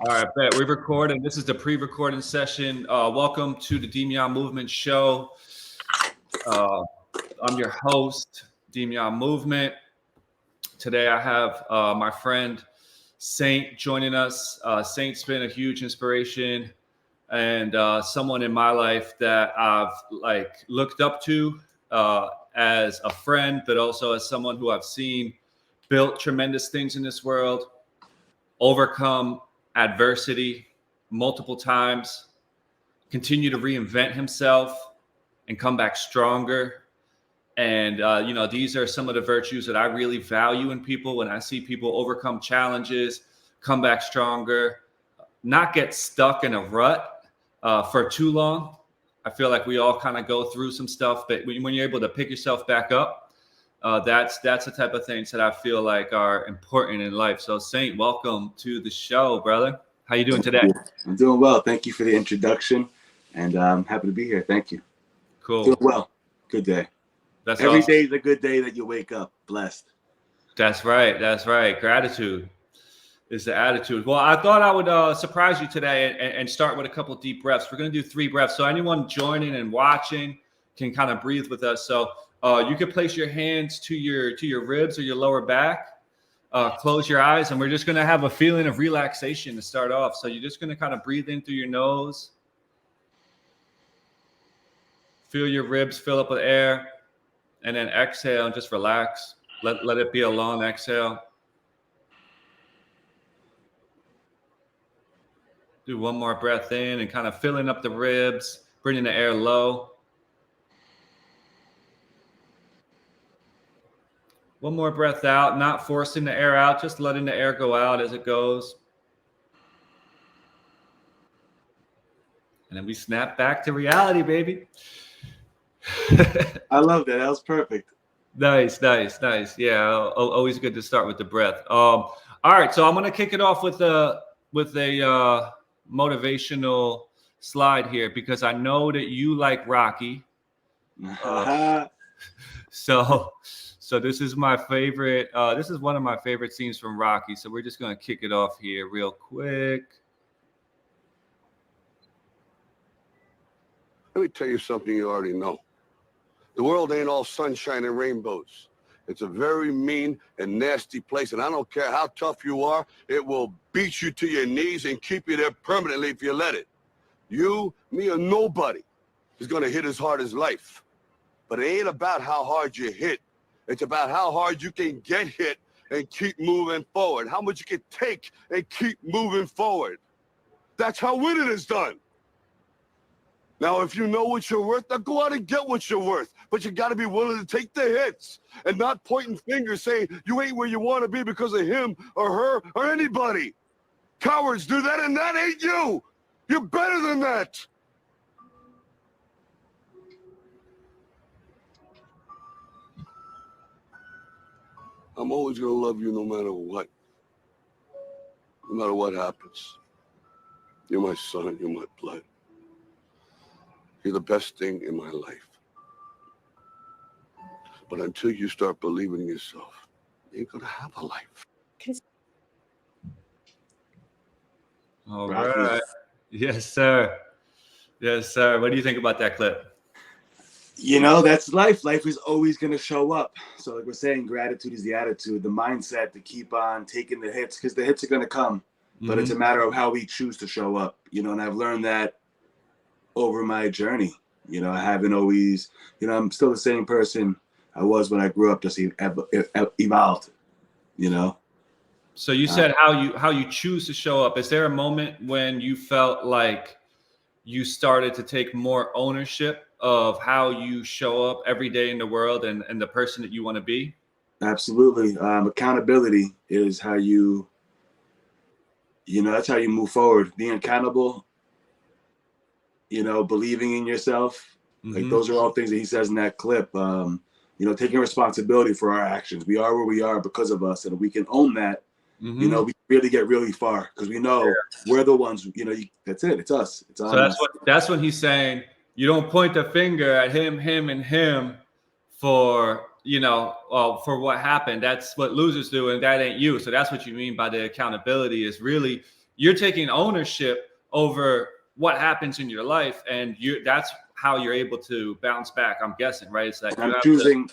All right, bet. We're recording. This is the pre-recording session. Welcome to the Demyan Movement Show. I'm your host, Demyan Movement. Today I have my friend Saint joining us. Saint's been a huge inspiration and someone in my life that I've looked up to as a friend, but also as someone who I've seen built tremendous things in this world, overcome adversity multiple times, continue to reinvent himself and come back stronger. And, these are some of the virtues that I really value in people. When I see people overcome challenges, come back stronger, not get stuck in a rut for too long. I feel like we all kind of go through some stuff, but when you're able to pick yourself back up, that's the type of things that I feel like are important in life. So Saint, welcome to the show, brother. How you doing today? I'm doing well. Thank you for the introduction, and I'm happy to be here. Thank you. Cool. Doing well. Good day. That's Every awesome. day is a good day that you wake up blessed. That's right. That's right. Gratitude is the attitude. Well, I thought I would surprise you today and start with a couple of deep breaths. We're going to do 3 breaths. So anyone joining and watching can kind of breathe with us. So you can place your hands to your ribs or your lower back. Close your eyes, and we're just going to have a feeling of relaxation to start off. So you're just going to kind of breathe in through your nose. Feel your ribs fill up with air, and then exhale and just relax. Let it be a long exhale. Do one more breath in and kind of filling up the ribs, bringing the air low. One more breath out, not forcing the air out, just letting the air go out as it goes. And then we snap back to reality, baby. I love that. That was perfect. Nice. Yeah, always good to start with the breath. All right, so I'm gonna kick it off with a motivational slide here because I know that you like Rocky. So this is my favorite. This is one of my favorite scenes from Rocky. So we're just gonna kick it off here real quick. Let me tell you something you already know. The world ain't all sunshine and rainbows. It's a very mean and nasty place, and I don't care how tough you are, it will beat you to your knees and keep you there permanently if you let it. You, me, or nobody is gonna hit as hard as life. But it ain't about how hard you hit. It's about how hard you can get hit and keep moving forward. How much you can take and keep moving forward. That's how winning is done. Now, if you know what you're worth, now go out and get what you're worth. But you got to be willing to take the hits and not pointing fingers saying you ain't where you want to be because of him or her or anybody. Cowards do that, and that ain't you. You're better than that. I'm always going to love you no matter what. No matter what happens. You're my son, you're my blood. You're the best thing in my life. But until you start believing in yourself, you ain't gonna have a life. All right. Yes, sir. Yes, sir. What do you think about that clip? That's life. Life is always going to show up. So like we're saying, gratitude is the attitude, the mindset to keep on taking the hits because the hits are going to come. But it's a matter of how we choose to show up, and I've learned that over my journey. I haven't always, I'm still the same person I was when I grew up, just evolved, So you said how you choose to show up. Is there a moment when you felt like you started to take more ownership of how you show up every day in the world and the person that you want to be? Absolutely. Accountability is how that's how you move forward. Being accountable, believing in yourself. Like those are all things that he says in that clip. Taking responsibility for our actions. We are where we are because of us, and we can own that. We really get really far because we know we're the ones. That's it. It's us. It's on us. That's what he's saying. You don't point the finger at him, and him for for what happened. That's what losers do, and that ain't you. So that's what you mean by the accountability is really you're taking ownership over what happens in your life, and that's how you're able to bounce back. I'm guessing, right? It's like I'm choosing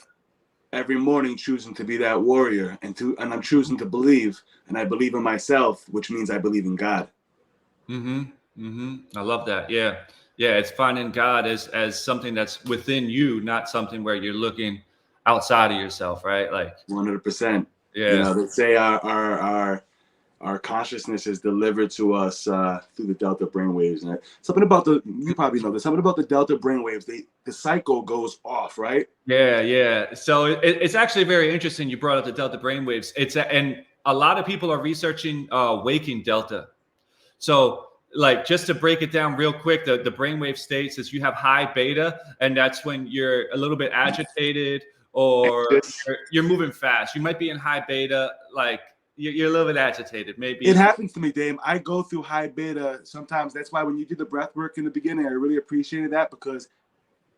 every morning, choosing to be that warrior, and I'm choosing to believe, and I believe in myself, which means I believe in God. I love that. Yeah. It's finding God as something that's within you, not something where you're looking outside of yourself, right? Like 100%. Yeah. You know, they say our consciousness is delivered to us through the delta brainwaves, and something about you probably know this. Something about the delta brainwaves. The cycle goes off, right? Yeah. So it's actually very interesting. You brought up the delta brainwaves. And a lot of people are researching waking delta. So, like, just to break it down real quick, the brainwave states is you have high beta, and that's when you're a little bit agitated or you're moving fast. You might be in high beta, like you're a little bit agitated. Maybe it happens to me, Dame. I go through high beta sometimes. That's why when you did the breath work in the beginning, I really appreciated that, because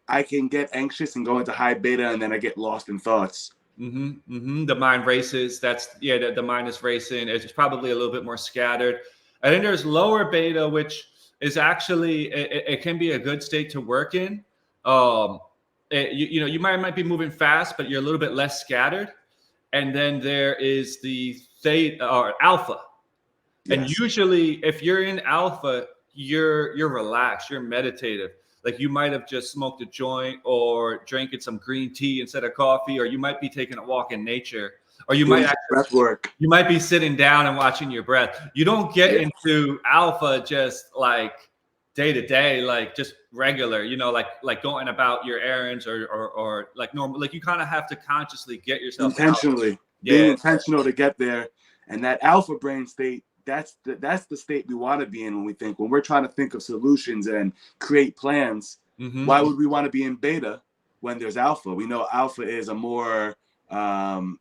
I can get anxious and go into high beta, and then I get lost in thoughts. The mind races. The mind is racing. It's probably a little bit more scattered. And then there's lower beta, which is actually it can be a good state to work in. You might be moving fast, but you're a little bit less scattered. And then there is the theta or alpha. Yes. And usually, if you're in alpha, you're relaxed, you're meditative. Like you might have just smoked a joint or drinking some green tea instead of coffee, or you might be taking a walk in nature. Or you might breath work. You might be sitting down and watching your breath. You don't get into alpha just like day to day, like just regular, like going about your errands or like normal. Like you kind of have to consciously get yourself intentionally, being intentional to get there. And that alpha brain state, that's the state we want to be in when we're trying to think of solutions and create plans. Why would we want to be in beta when there's alpha? We know alpha is a more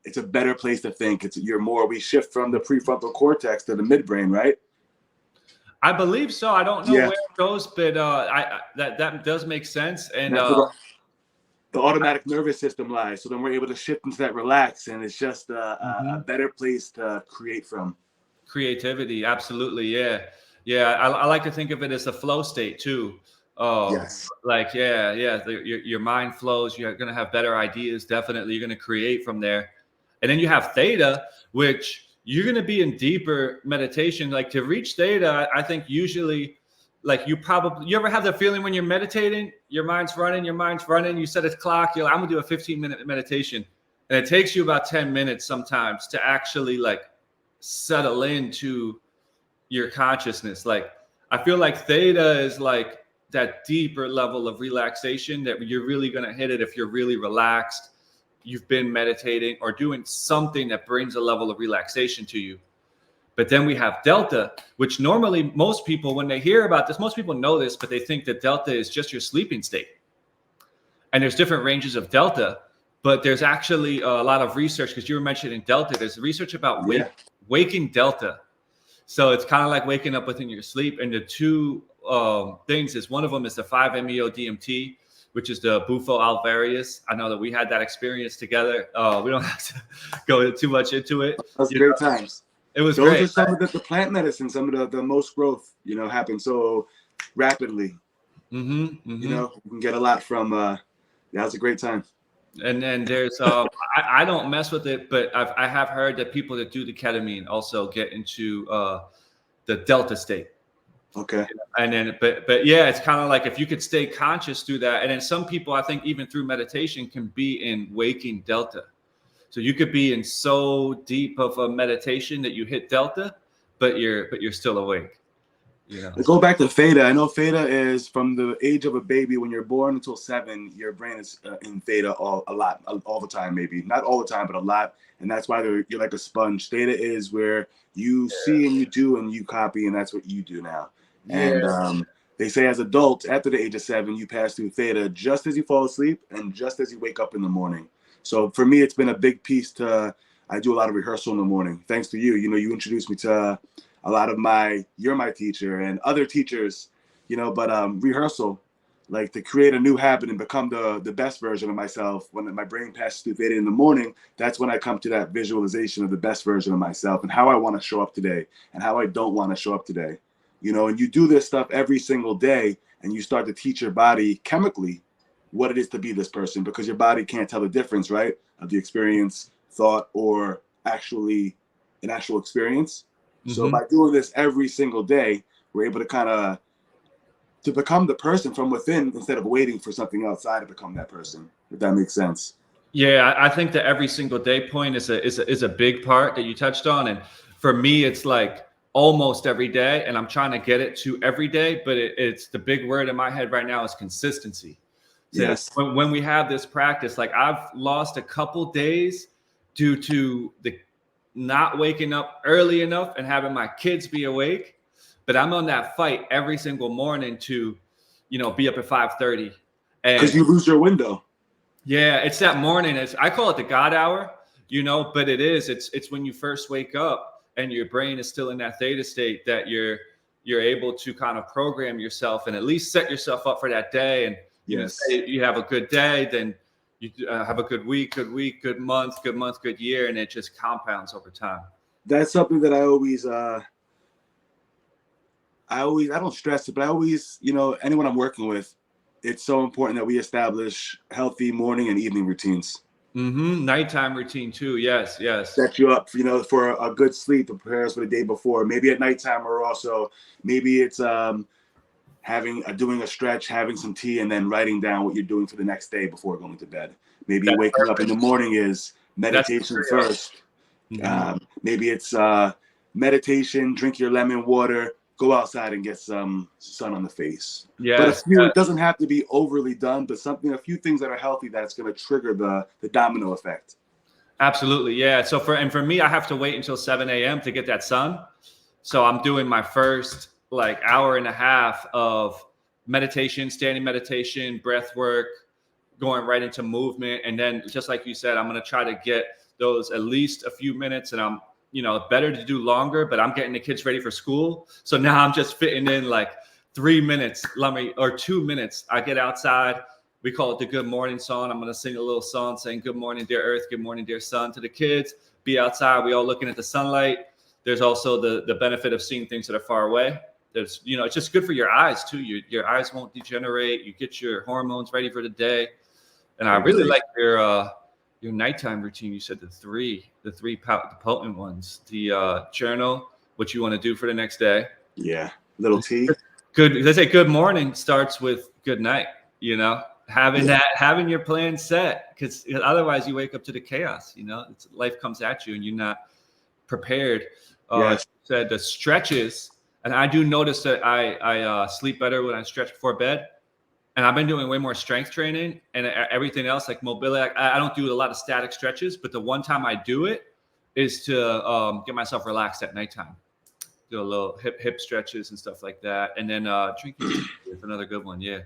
it's a better place to think. We shift from the prefrontal cortex to the midbrain, right? I believe so. I don't know where it goes, but that does make sense. And the automatic nervous system lies. So then we're able to shift into that relax, and it's just a better place to create from. Creativity, absolutely, yeah. I like to think of it as a flow state too. Yes. Like your mind flows. You're gonna have better ideas. Definitely, you're gonna create from there. And then you have theta, which you're gonna be in deeper meditation. Like to reach theta, I think usually, like you ever have the feeling when you're meditating, your mind's running. You set a clock. You're like, I'm gonna do a 15-minute meditation, and it takes you about 10 minutes sometimes to actually like settle into your consciousness. Like I feel like theta is like that deeper level of relaxation that you're really going to hit it if you're really relaxed, you've been meditating or doing something that brings a level of relaxation to you. But then we have delta, which normally most people, when they hear about this, most people know this, but they think that delta is just your sleeping state. And there's different ranges of delta, but there's actually a lot of research, because you were mentioning delta. There's research about waking delta. So it's kind of like waking up within your sleep. And the two things is, one of them is the 5-MeO DMT, which is the Bufo alvarius. I know that we had that experience together. We don't have to go too much into it. Those great times. It was great. Those are some of the plant medicine, some of the most growth, happen so rapidly. You can get a lot from, that was a great time. And then there's, I don't mess with it, but I have heard that people that do the ketamine also get into the delta state. Okay. And then, but yeah, it's kind of like if you could stay conscious through that. And then some people, I think even through meditation, can be in waking delta. So you could be in so deep of a meditation that you hit delta, but you're still awake. Go back to theta. I know theta is from the age of a baby. When you're born until 7, your brain is in theta all the time, maybe not all the time, but a lot. And that's why you're like a sponge. Theta is where you see and you do and you copy, and that's what you do now. And they say as adults, after the age of 7, you pass through theta just as you fall asleep and just as you wake up in the morning. So for me, it's been a big piece I do a lot of rehearsal in the morning. Thanks to you. You introduced me to a lot of you're my teacher and other teachers, but rehearsal, like to create a new habit and become the best version of myself. When my brain passes through theta in the morning, that's when I come to that visualization of the best version of myself and how I want to show up today and how I don't want to show up today. You know, and you do this stuff every single day, and you start to teach your body chemically what it is to be this person, because your body can't tell the difference, right, of the experience, thought, or actually an actual experience. So by doing this every single day, we're able to kind of to become the person from within instead of waiting for something outside to become that person, if that makes sense. Yeah, I think the every single day point is a big part that you touched on. And for me, it's like almost every day, and I'm trying to get it to every day, but it's the big word in my head right now is consistency. So Yes. when we have this practice, like I've lost a couple days due to the not waking up early enough and having my kids be awake, but I'm on that fight every single morning to, be up at 5:30. Because And you lose your window. yeah, it's that morning. I call it the God hour, but it's when you first wake up and your brain is still in that theta state that you're able to kind of program yourself and at least set yourself up for that day. And Yes. say you have a good day, then you have a good week, good month, good year, and it just compounds over time. That's something that I don't stress it, but I always, anyone I'm working with, it's so important that we establish healthy morning and evening routines. Nighttime routine too. Yes. Set you up, for a good sleep to prepare us for the day before. Maybe at nighttime, or also maybe it's doing a stretch, having some tea, and then writing down what you're doing for the next day before going to bed. Maybe That's waking perfect. up in the morning is meditation first. Maybe it's meditation, drink your lemon water, go outside and get some sun on the face. Yes, but it doesn't have to be overly done, but a few things that are healthy that's going to trigger the domino effect. Absolutely. Yeah. So for me, I have to wait until 7 a.m. to get that sun. So I'm doing my first like hour and a half of meditation, standing meditation, breath work, going right into movement. And then just like you said, I'm going to try to get those at least a few minutes, and I'm, better to do longer, but I'm getting the kids ready for school. So now I'm just fitting in like 3 minutes, or 2 minutes. I get outside. We call it the good morning song. I'm going to sing a little song saying, good morning, dear earth. Good morning, dear sun, to the kids. Be outside. We all looking at the sunlight. There's also the benefit of seeing things that are far away. There's, it's just good for your eyes too. Your eyes won't degenerate. You get your hormones ready for the day. And I really like your nighttime routine. You said the three potent ones, the journal, what you want to do for the next day. Yeah. Little tea. Good. They say good morning starts with good night, having your plan set, because otherwise you wake up to the chaos, life comes at you and you're not prepared. Yes. Said the stretches, and I do notice that I sleep better when I stretch before bed. And I've been doing way more strength training and everything else, like mobility. I don't do a lot of static stretches, but the one time I do it is to get myself relaxed at nighttime. Do a little hip stretches and stuff like that. And then drinking tea is another good one. Yeah.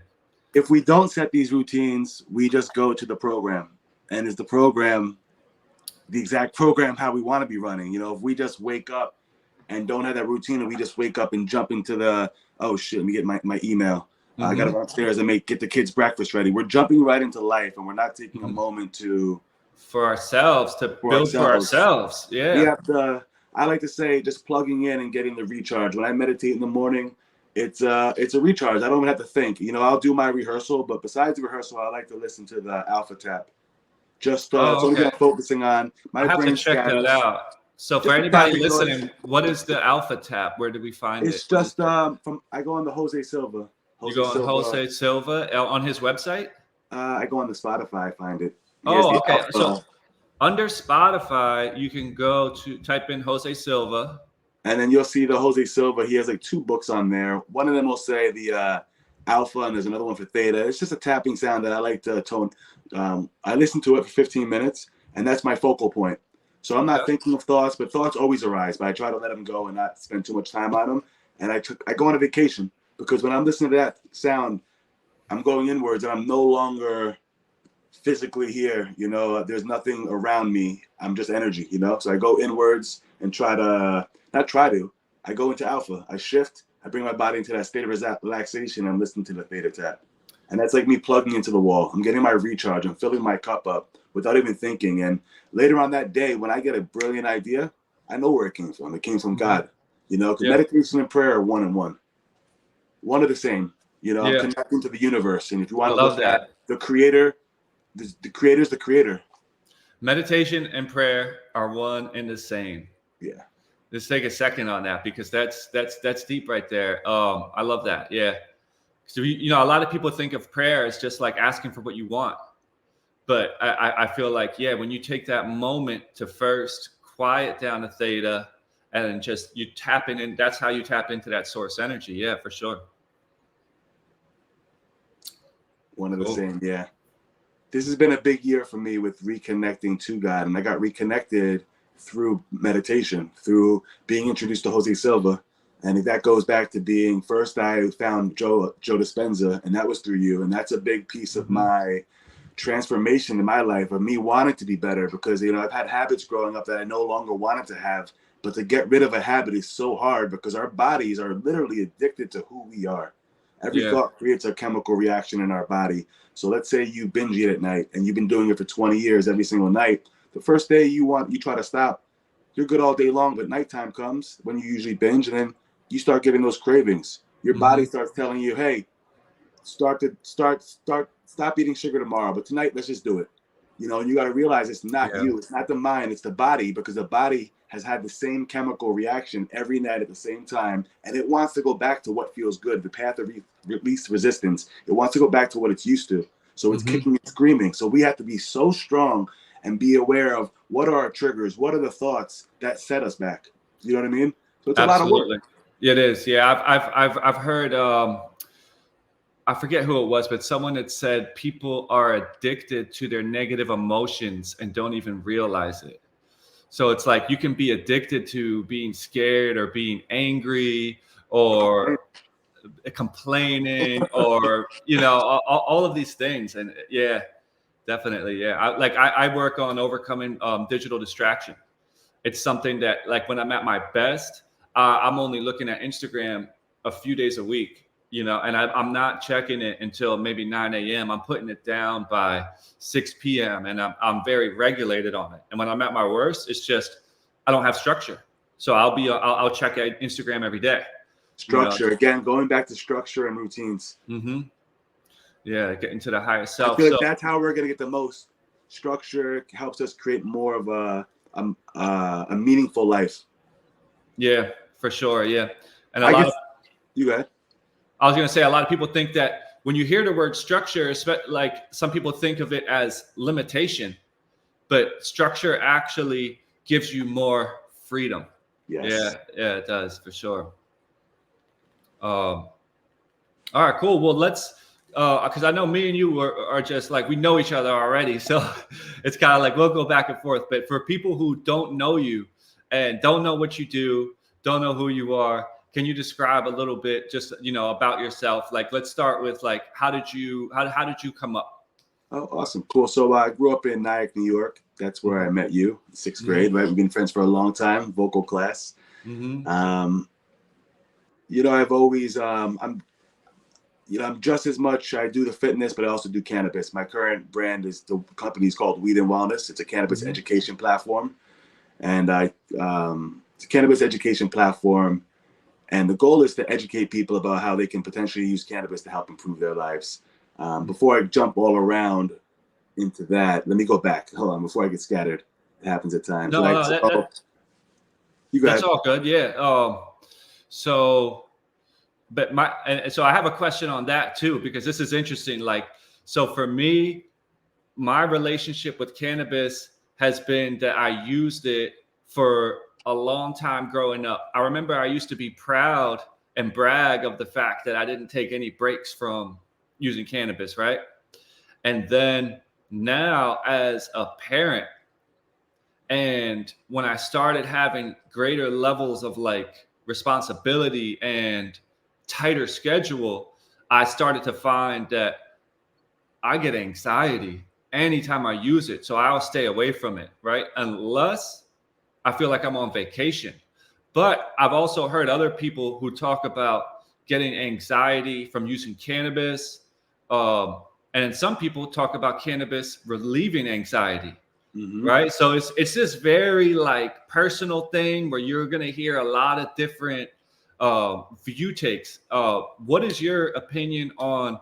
If we don't set these routines, we just go to the program. And is the program the exact program how we want to be running? If we just wake up and don't have that routine, and we just wake up and jump into oh shit, let me get my email. I got to run upstairs and get the kids breakfast ready. We're jumping right into life, and we're not taking a moment to build for ourselves. Yeah. We have to. I like to say just plugging in and getting the recharge. When I meditate in the morning, it's a recharge. I don't even have to think. I'll do my rehearsal, but besides the rehearsal, I like to listen to the Alpha Tap. It's only I'm focusing on my brain. I have to check that out. So for anybody listening, what is the Alpha Tap? Where do we find it? It's just I go on the Jose Silva. You go on Jose Silva on his website? I go on the Spotify, find it. Okay. So under Spotify, you can go to type in Jose Silva. And then you'll see the Jose Silva. He has like 2 books on there. One of them will say the Alpha, and there's another one for Theta. It's just a tapping sound that I like to tone. I listen to it for 15 minutes, and that's my focal point. So I'm not thinking of thoughts, but thoughts always arise. But I try to let them go and not spend too much time on them. And I go on a vacation, because when I'm listening to that sound, I'm going inwards, and I'm no longer physically here. There's nothing around me. I'm just energy. So I go inwards and I go into Alpha. I shift. I bring my body into that state of relaxation. I'm listening to the Theta Tap. And that's like me plugging into the wall. I'm getting my recharge. I'm filling my cup up without even thinking. And later on that day, when I get a brilliant idea, I know where it came from. It came from God, you know, because meditation and prayer are one and one. One of the same. You know, I'm connecting to the universe. And if you want to look at the creator, the creator's the creator. Meditation and prayer are one and the same. Yeah. Let's take a second on that, because that's deep right there. I love that. Yeah. So, you know, a lot of people think of prayer as just like asking for what you want. But I feel like, yeah, when you take that moment to first quiet down the theta and just you tap in, that's how you tap into that source energy. Yeah, for sure. One of the same. Yeah. This has been a big year for me with reconnecting to God. And I got reconnected through meditation, through being introduced to Jose Silva. And that goes back to being, first I found Joe Dispenza, and that was through you. And that's a big piece of my transformation in my life, of me wanting to be better, because, you know, I've had habits growing up that I no longer wanted to have. But to get rid of a habit is so hard, because our bodies are literally addicted to who we are. Every thought creates a chemical reaction in our body. So let's say you binge eat at night and you've been doing it for 20 years every single night. The first day you try to stop, you're good all day long, but nighttime comes when you usually binge, and then you start getting those cravings. Your body starts telling you, hey, stop eating sugar tomorrow, but tonight let's just do it. You know, and you got to realize it's not you, it's not the mind, it's the body, because the body has had the same chemical reaction every night at the same time, and it wants to go back to what feels good, the path of least resistance. It wants to go back to what it's used to. So it's kicking and screaming. So we have to be so strong and be aware of what are our triggers, what are the thoughts that set us back. You know what I mean? So it's a lot of work. It is. Yeah, I've heard. I forget who it was, but someone had said people are addicted to their negative emotions and don't even realize it. So it's like you can be addicted to being scared or being angry or complaining or, you know, all of these things. And yeah, definitely. Yeah. I work on overcoming digital distraction. It's something that, like, when I'm at my best, I'm only looking at Instagram a few days a week, you know, and I'm not checking it until maybe 9 a.m. I'm putting it down by 6 p.m. and I'm very regulated on it. And when I'm at my worst, it's just, I don't have structure. So I'll check Instagram every day. Structure, you know? Again, going back to structure and routines. Yeah, getting to the higher self. I feel like that's how we're going to get the most structure. Helps us create more of a meaningful life. Yeah, for sure. Yeah. And you go ahead. I was going to say, a lot of people think that when you hear the word structure, like some people think of it as limitation, but structure actually gives you more freedom. Yes. Yeah, it does, for sure. All right, cool. Well, let's, because I know me and you are just like, we know each other already. So it's kind of like, we'll go back and forth. But for people who don't know you and don't know what you do, don't know who you are, can you describe a little bit just, you know, about yourself? Like, let's start with, like, how did you come up? Oh, awesome. Cool. So I grew up in Nyack, New York. That's where I met you, 6th grade, right? We've been friends for a long time, vocal class. You know, I've always, I'm just as much, I do the fitness, but I also do cannabis. My current brand is, the company is called Weed and Wellness. It's a cannabis education platform. And it's a cannabis education platform. And the goal is to educate people about how they can potentially use cannabis to help improve their lives. Before I jump all around into that, let me go back. Hold on, before I get scattered. It happens at times. That's all good. Yeah. So I have a question on that too, because this is interesting. Like, so for me, my relationship with cannabis has been that I used it for a long time growing up. I remember I used to be proud and brag of the fact that I didn't take any breaks from using cannabis, right? And then now as a parent, and when I started having greater levels of like responsibility and tighter schedule, I started to find that I get anxiety anytime I use it. So I'll stay away from it, right? Unless I feel like I'm on vacation. But I've also heard other people who talk about getting anxiety from using cannabis, And some people talk about cannabis relieving anxiety. Mhm. Right. So it's this very like personal thing where you're going to hear a lot of different view takes. What is your opinion on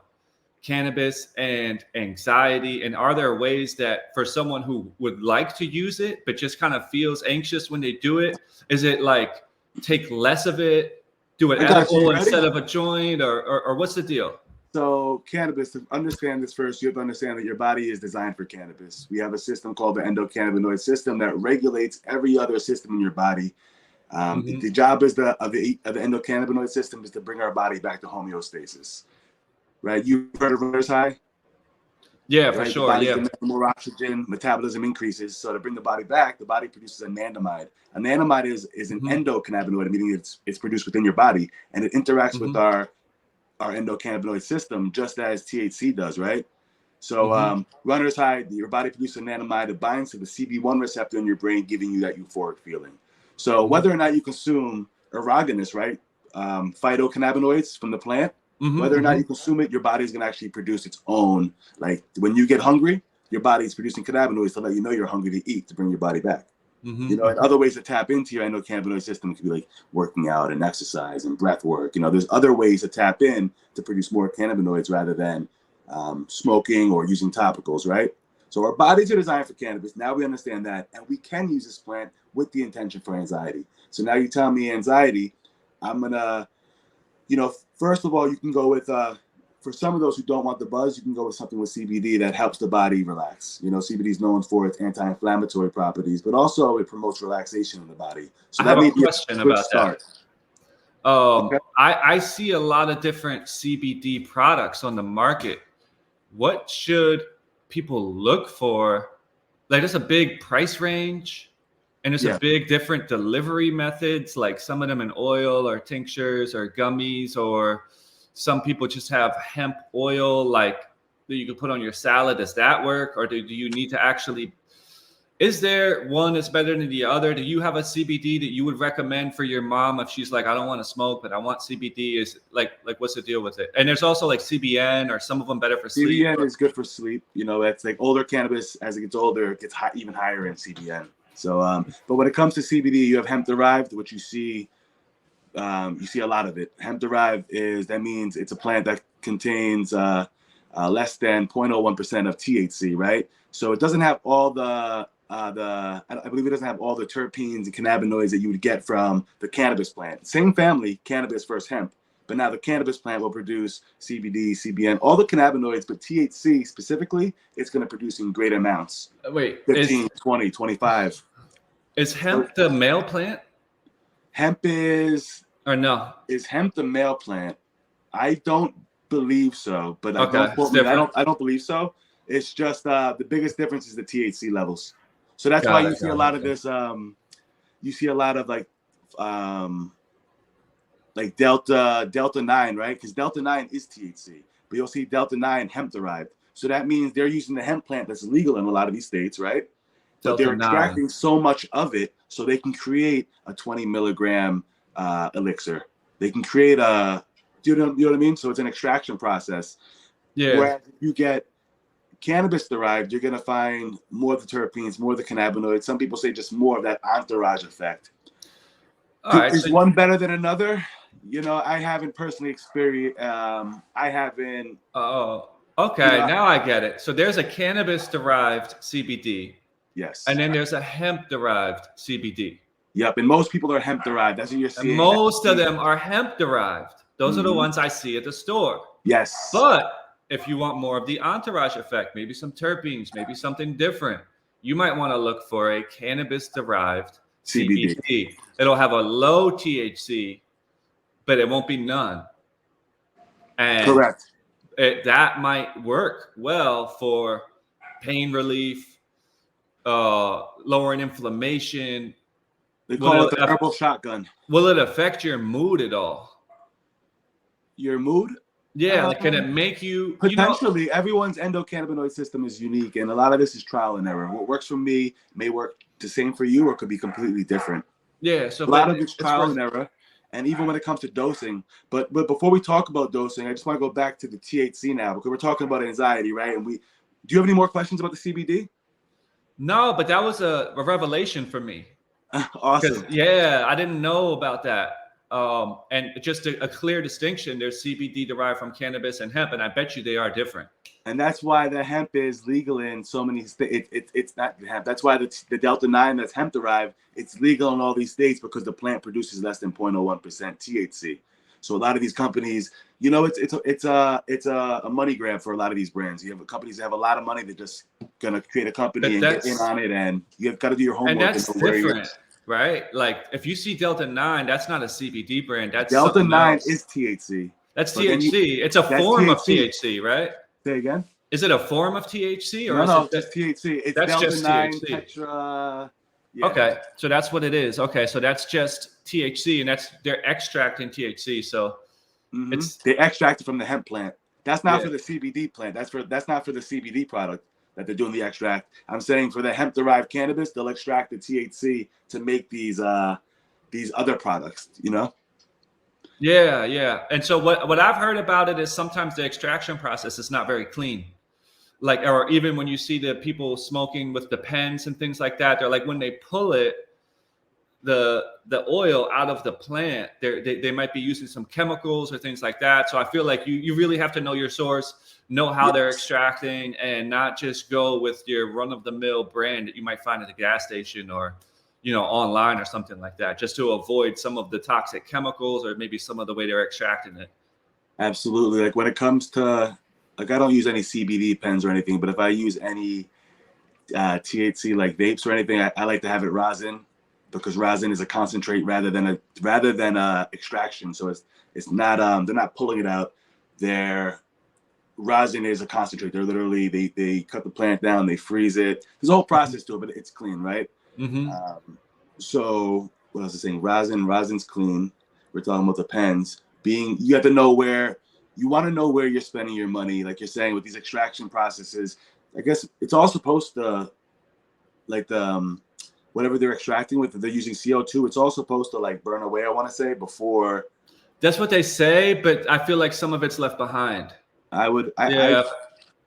cannabis and anxiety? And are there ways that for someone who would like to use it, but just kind of feels anxious when they do it, is it like take less of it, do it I got you. edible You ready? instead of a joint, or what's the deal? So cannabis, to understand this first, you have to understand that your body is designed for cannabis. We have a system called the endocannabinoid system that regulates every other system in your body. The job is of the endocannabinoid system is to bring our body back to homeostasis. Right? You've heard of runner's high? Yeah, for Right? sure. The body Yeah. demands more oxygen, metabolism increases. So to bring the body back, the body produces anandamide. Anandamide is an endocannabinoid, meaning it's produced within your body, and it interacts with our endocannabinoid system just as THC does, right? So runner's high, your body produces anandamide, it binds to the CB1 receptor in your brain, giving you that euphoric feeling. So whether or not you consume erogenous, right, phytocannabinoids from the plant, whether or not you consume it, your body's gonna actually produce its own. Like when you get hungry, your body's producing cannabinoids to let you know you're hungry to eat, to bring your body back. You know, and other ways to tap into your endocannabinoid system could be like working out and exercise and breath work. You know, there's other ways to tap in to produce more cannabinoids rather than smoking or using topicals, right? So our bodies are designed for cannabis. Now we understand that, and we can use this plant with the intention for anxiety. So now you tell me anxiety, I'm gonna, you know, first of all, you can go with for some of those who don't want the buzz, you can go with something with CBD that helps the body relax. You know, CBD is known for its anti-inflammatory properties, but also it promotes relaxation in the body. So I that have may a be question a quick about start. that. Okay. I see a lot of different CBD products on the market. What should people look for? Like, there's a big price range, and there's Yeah. a big different delivery methods. Like some of them in oil or tinctures or gummies, or some people just have hemp oil, like that you can put on your salad. Does that work, or do you need to actually? Is there one that's better than the other? Do you have a CBD that you would recommend for your mom if she's like, I don't want to smoke, but I want CBD? Is like what's the deal with it? And there's also like CBN, or some of them better for sleep. CBN is good for sleep. You know, that's like older cannabis. As it gets older, it gets even higher in CBN. So, but when it comes to CBD, you have hemp derived, which you see a lot of it. Hemp derived that means it's a plant that contains less than 0.01% of THC, right? So it doesn't have all I believe it doesn't have all the terpenes and cannabinoids that you would get from the cannabis plant. Same family, cannabis versus hemp. But now the cannabis plant will produce CBD, CBN, all the cannabinoids, but THC specifically, it's going to produce in great amounts. Wait, 15, 20, 25. Is hemp the male plant? Hemp is no? Is hemp the male plant? I don't believe so, but Okay, don't quote me. different. I don't believe so. It's just the biggest difference is the THC levels. So that's Got why it, you see got a it, lot of okay. this. You see a lot of like Delta 9, right? Because Delta 9 is THC, but you'll see Delta 9 hemp derived. So that means they're using the hemp plant that's legal in a lot of these states, right? But Delta they're 9. extracting so much of it so they can create a 20 milligram elixir. They can create you know what I mean? So it's an extraction process. Yeah. Whereas if you get cannabis derived, you're going to find more of the terpenes, more of the cannabinoids. Some people say just more of that entourage effect. All right. Is one better than another? You know, I haven't personally experienced. I haven't. Oh, okay. You know, Now I get it. So there's a cannabis-derived CBD, yes. and then there's a hemp-derived CBD. Yep. And most people are hemp derived. That's what you're And seeing. most of them are hemp-derived. Those are the ones I see at the store. Yes. But if you want more of the entourage effect, maybe some terpenes, maybe something different, you might want to look for a cannabis-derived CBD. It'll have a low THC, but it won't be none. And correct. That might work well for pain relief, lowering inflammation. They call it the herbal shotgun. Will it affect your mood at all? Your mood? Yeah, like can it make you potentially? You know, everyone's endocannabinoid system is unique, and a lot of this is trial and error. What works for me may work the same for you, or could be completely different. Yeah, so a lot of it's trial and error, and even when it comes to dosing. But before we talk about dosing, I just want to go back to the THC now, because we're talking about anxiety, right? And do you have any more questions about the CBD? No, but that was a revelation for me. Awesome. Yeah, I didn't know about that. And just a clear distinction. There's CBD derived from cannabis and hemp, and I bet you they are different. And that's why the hemp is legal in so many states. It's not hemp. That's why the Delta-9 that's hemp derived, it's legal in all these states because the plant produces less than 0.01% THC. So a lot of these companies, you know, it's a money grab for a lot of these brands. You have companies that have a lot of money. They're just gonna create a company and get in on it, and you've got to do your homework. And that's different, right? Like if you see Delta-9, that's not a CBD brand. That's Delta-9 is THC. That's THC. It's a form of THC, right? Say again. Is it a form of THC or no, is it just THC? It's that's Delta-9 just THC. Tetra. Yeah. Okay, so that's what it is. Okay, so that's just THC, and they're extracting THC. So they extract it from the hemp plant. That's not for the CBD plant. That's not for the CBD product that they're doing the extract. I'm saying for the hemp derived cannabis, they'll extract the THC to make these other products. You know. Yeah, yeah. And so what I've heard about it is sometimes the extraction process is not very clean. Like, or even when you see the people smoking with the pens and things like that, they're like, when they pull it, the oil out of the plant, they might be using some chemicals or things like that. So I feel like you really have to know your source, know how they're extracting, and not just go with your run-of-the-mill brand that you might find at the gas station or, you know, online or something like that, just to avoid some of the toxic chemicals or maybe some of the way they're extracting it. Absolutely. Like when it comes to, like, I don't use any CBD pens or anything, but if I use any THC like vapes or anything, I like to have it rosin, because rosin is a concentrate rather than extraction. So it's not they're not pulling it out. Their rosin is a concentrate. They're literally they cut the plant down, they freeze it. There's a whole process to it, but it's clean, right? So what else is saying? Rosin's clean. We're talking about the pens. You have to know where you want to know where you're spending your money. Like you're saying with these extraction processes, I guess it's all supposed to, like the whatever they're extracting with, if they're using CO2, it's all supposed to like burn away, I want to say, before. That's what they say, but I feel like some of it's left behind. I've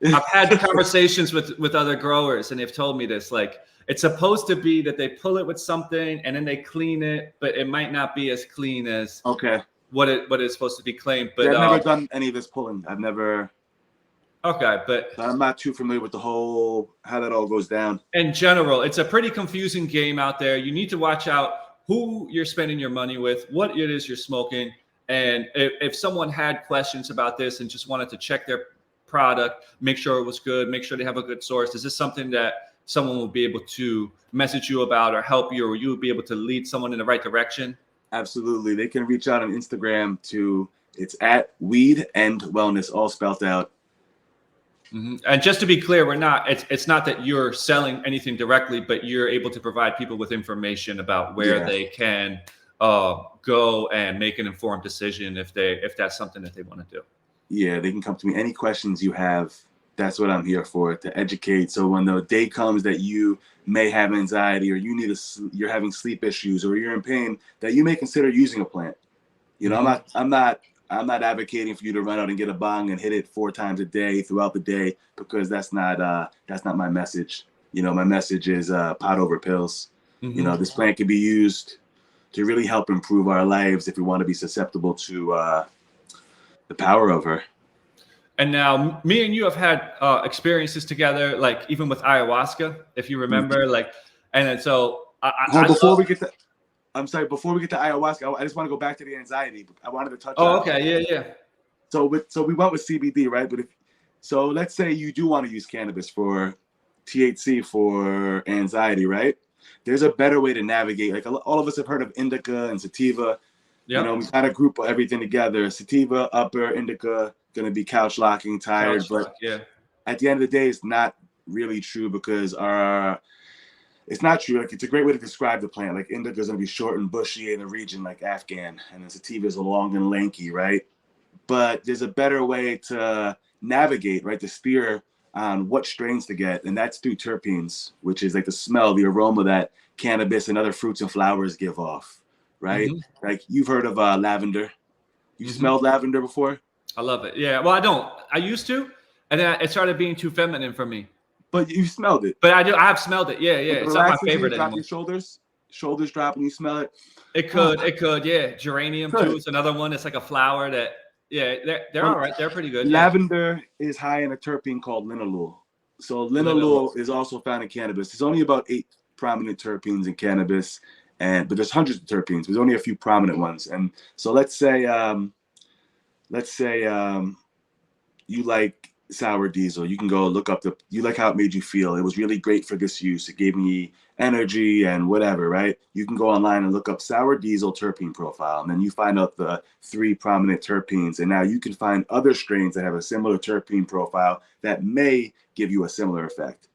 had conversations with other growers, and they've told me this. Like, it's supposed to be that they pull it with something and then they clean it, but it might not be as clean as what it's supposed to be cleaned. But I've never done any of this pulling. I've never. Okay, but I'm not too familiar with how that all goes down. In general, it's a pretty confusing game out there. You need to watch out who you're spending your money with, what it is you're smoking, and if someone had questions about this and just wanted to check their product, make sure it was good, make sure they have a good source. Is this something that someone will be able to message you about or help you, or you would be able to lead someone in the right direction? Absolutely. They can reach out on Instagram it's at Weed and Wellness, all spelled out. And just to be clear, it's not that you're selling anything directly, but you're able to provide people with information about where they can go and make an informed decision if that's something that they want to do. Yeah, they can come to me. Any questions you have, that's what I'm here for, to educate. So when the day comes that you may have anxiety, or you're having sleep issues, or you're in pain, that you may consider using a plant. You know, I'm not advocating for you to run out and get a bong and hit it 4 times a day throughout the day, because that's not my message. You know, my message is pot over pills. You know, this plant can be used to really help improve our lives if we want to be susceptible to the power of her. And now me and you have had experiences together, like even with ayahuasca, if you remember, before we get to ayahuasca, I just want to go back to the anxiety. I wanted to touch on. Okay, yeah. So we went with CBD, right? But so let's say you do want to use cannabis for THC for anxiety, right? There's a better way to navigate. Like all of us have heard of indica and sativa. Yep. You know, we kind of group everything together. Sativa, upper, indica, going to be couch locking, tired. At the end of the day, it's not really true, because it's not true. Like, it's a great way to describe the plant. Like, indica is going to be short and bushy in a region like Afghan, and then sativa is long and lanky, right? But there's a better way to navigate, right? To steer on what strains to get, and that's through terpenes, which is like the smell, the aroma that cannabis and other fruits and flowers give off, right? Like you've heard of lavender. You smelled lavender before? I love it. Yeah. Well, I don't. I used to, and then it started being too feminine for me. But you smelled it. But I do. I have smelled it. Yeah, yeah. It It's not my relaxes you, favorite drop anymore. your shoulders drop when you smell it. It could. Yeah. Geranium too. It's another one. It's like a flower that. Yeah, they're all right. They're pretty good. Lavender is high in a terpene called linalool. So linalool is also found in cannabis. There's only about 8 prominent terpenes in cannabis, but there's hundreds of terpenes. There's only a few prominent ones. And so let's say you like sour diesel. You can go look up you like how it made you feel. It was really great for this use. It gave me energy and whatever, right? You can go online and look up sour diesel terpene profile, and then you find out the 3 prominent terpenes. And now you can find other strains that have a similar terpene profile that may give you a similar effect.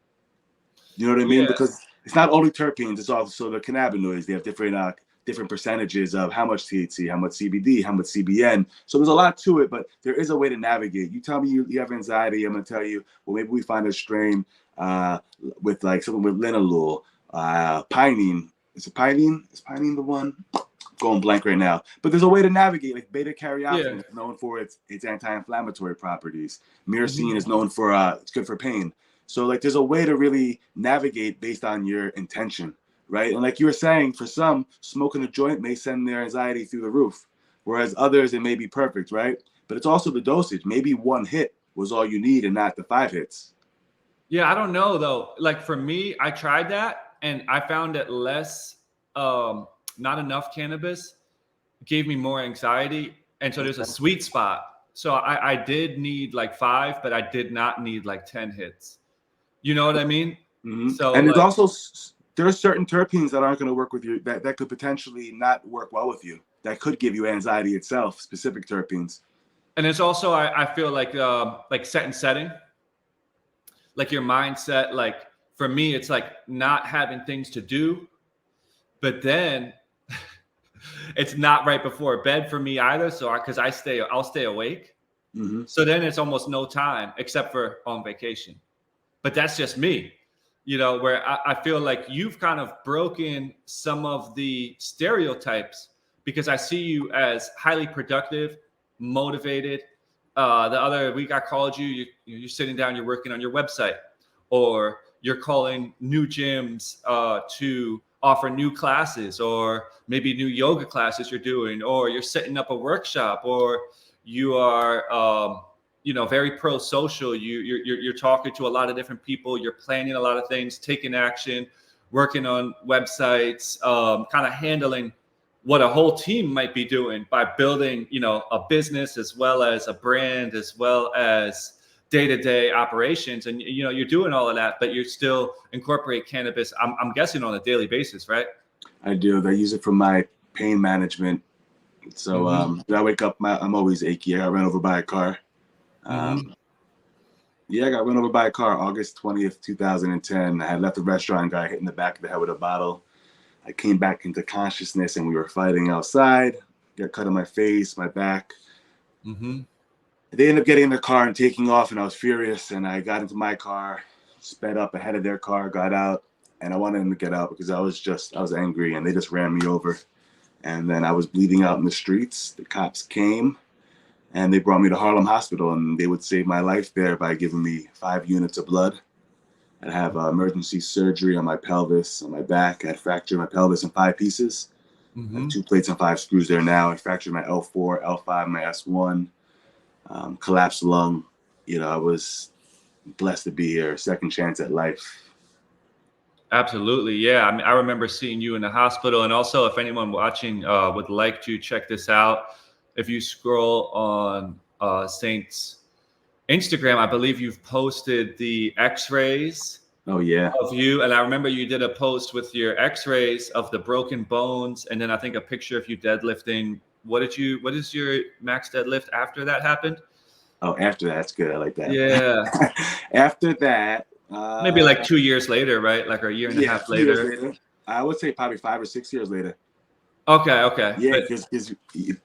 You know what I mean? Yeah. Because it's not only terpenes, it's also the cannabinoids. They have different percentages of how much THC, how much CBD, how much CBN. So there's a lot to it, but there is a way to navigate. You tell me you have anxiety, I'm gonna tell you, well, maybe we find a strain with like something with linalool, pinene. Is pinene the one? Going blank right now. But there's a way to navigate. Like beta carotene is known for its anti-inflammatory properties. Myrcene is known for it's good for pain. So like there's a way to really navigate based on your intention. Right. And like you were saying, for some, smoking a joint may send their anxiety through the roof, whereas others, it may be perfect. Right. But it's also the dosage. Maybe 1 hit was all you need and not the 5 hits. Yeah. I don't know, though. Like for me, I tried that and I found it less, not enough cannabis gave me more anxiety. And so there's a sweet spot. So I did need like 5, but I did not need like 10 hits. You know what I mean? So, and there's also there are certain terpenes that aren't going to work with you that could potentially not work well with you. That could give you anxiety itself, specific terpenes. And it's also, I feel like set and setting, like your mindset. Like for me, it's like not having things to do, but then it's not right before bed for me either. So because I'll stay awake. So then it's almost no time except for on vacation. But that's just me. You know, where I feel like you've kind of broken some of the stereotypes because I see you as highly productive, motivated. The other week I called you, you're sitting down, you're working on your website, or you're calling new gyms to offer new classes, or maybe new yoga classes you're doing, or you're setting up a workshop, or you are very pro-social. You're talking to a lot of different people. You're planning a lot of things, taking action, working on websites, kind of handling what a whole team might be doing by building, a business as well as a brand, as well as day-to-day operations. And, you're doing all of that, but you still incorporate cannabis, I'm guessing, on a daily basis, right? I do. I use it for my pain management. So when I wake up, I'm always achy. I got run over by a car. I got run over by a car August 20th, 2010. I had left the restaurant and got hit in the back of the head with a bottle. I came back into consciousness and we were fighting outside. Got cut on my face, my back. They ended up getting in their car and taking off, and I was furious. And I got into my car, sped up ahead of their car, got out, and I wanted them to get out because I was angry, and they just ran me over. And then I was bleeding out in the streets. The cops came. And they brought me to Harlem Hospital, and they would save my life there by giving me 5 units of blood. I'd have emergency surgery on my pelvis, on my back. I'd fractured my pelvis in 5 pieces. I have 2 plates and 5 screws there now. I fractured my L4, L5, my S1, collapsed lung. I was blessed to be here. Second chance at life. Absolutely. Yeah. I mean, I remember seeing you in the hospital. And also, if anyone watching would like to check this out, if you scroll on Saint's Instagram, I believe you've posted the x-rays of you. And I remember you did a post with your x-rays of the broken bones. And then I think a picture of you deadlifting. What is your max deadlift after that happened? Oh, after that, that's good. I like that. Yeah. After that. Maybe like 2 years later, right? Like a year and a half later. I would say probably 5 or 6 years later. Okay. Yeah, because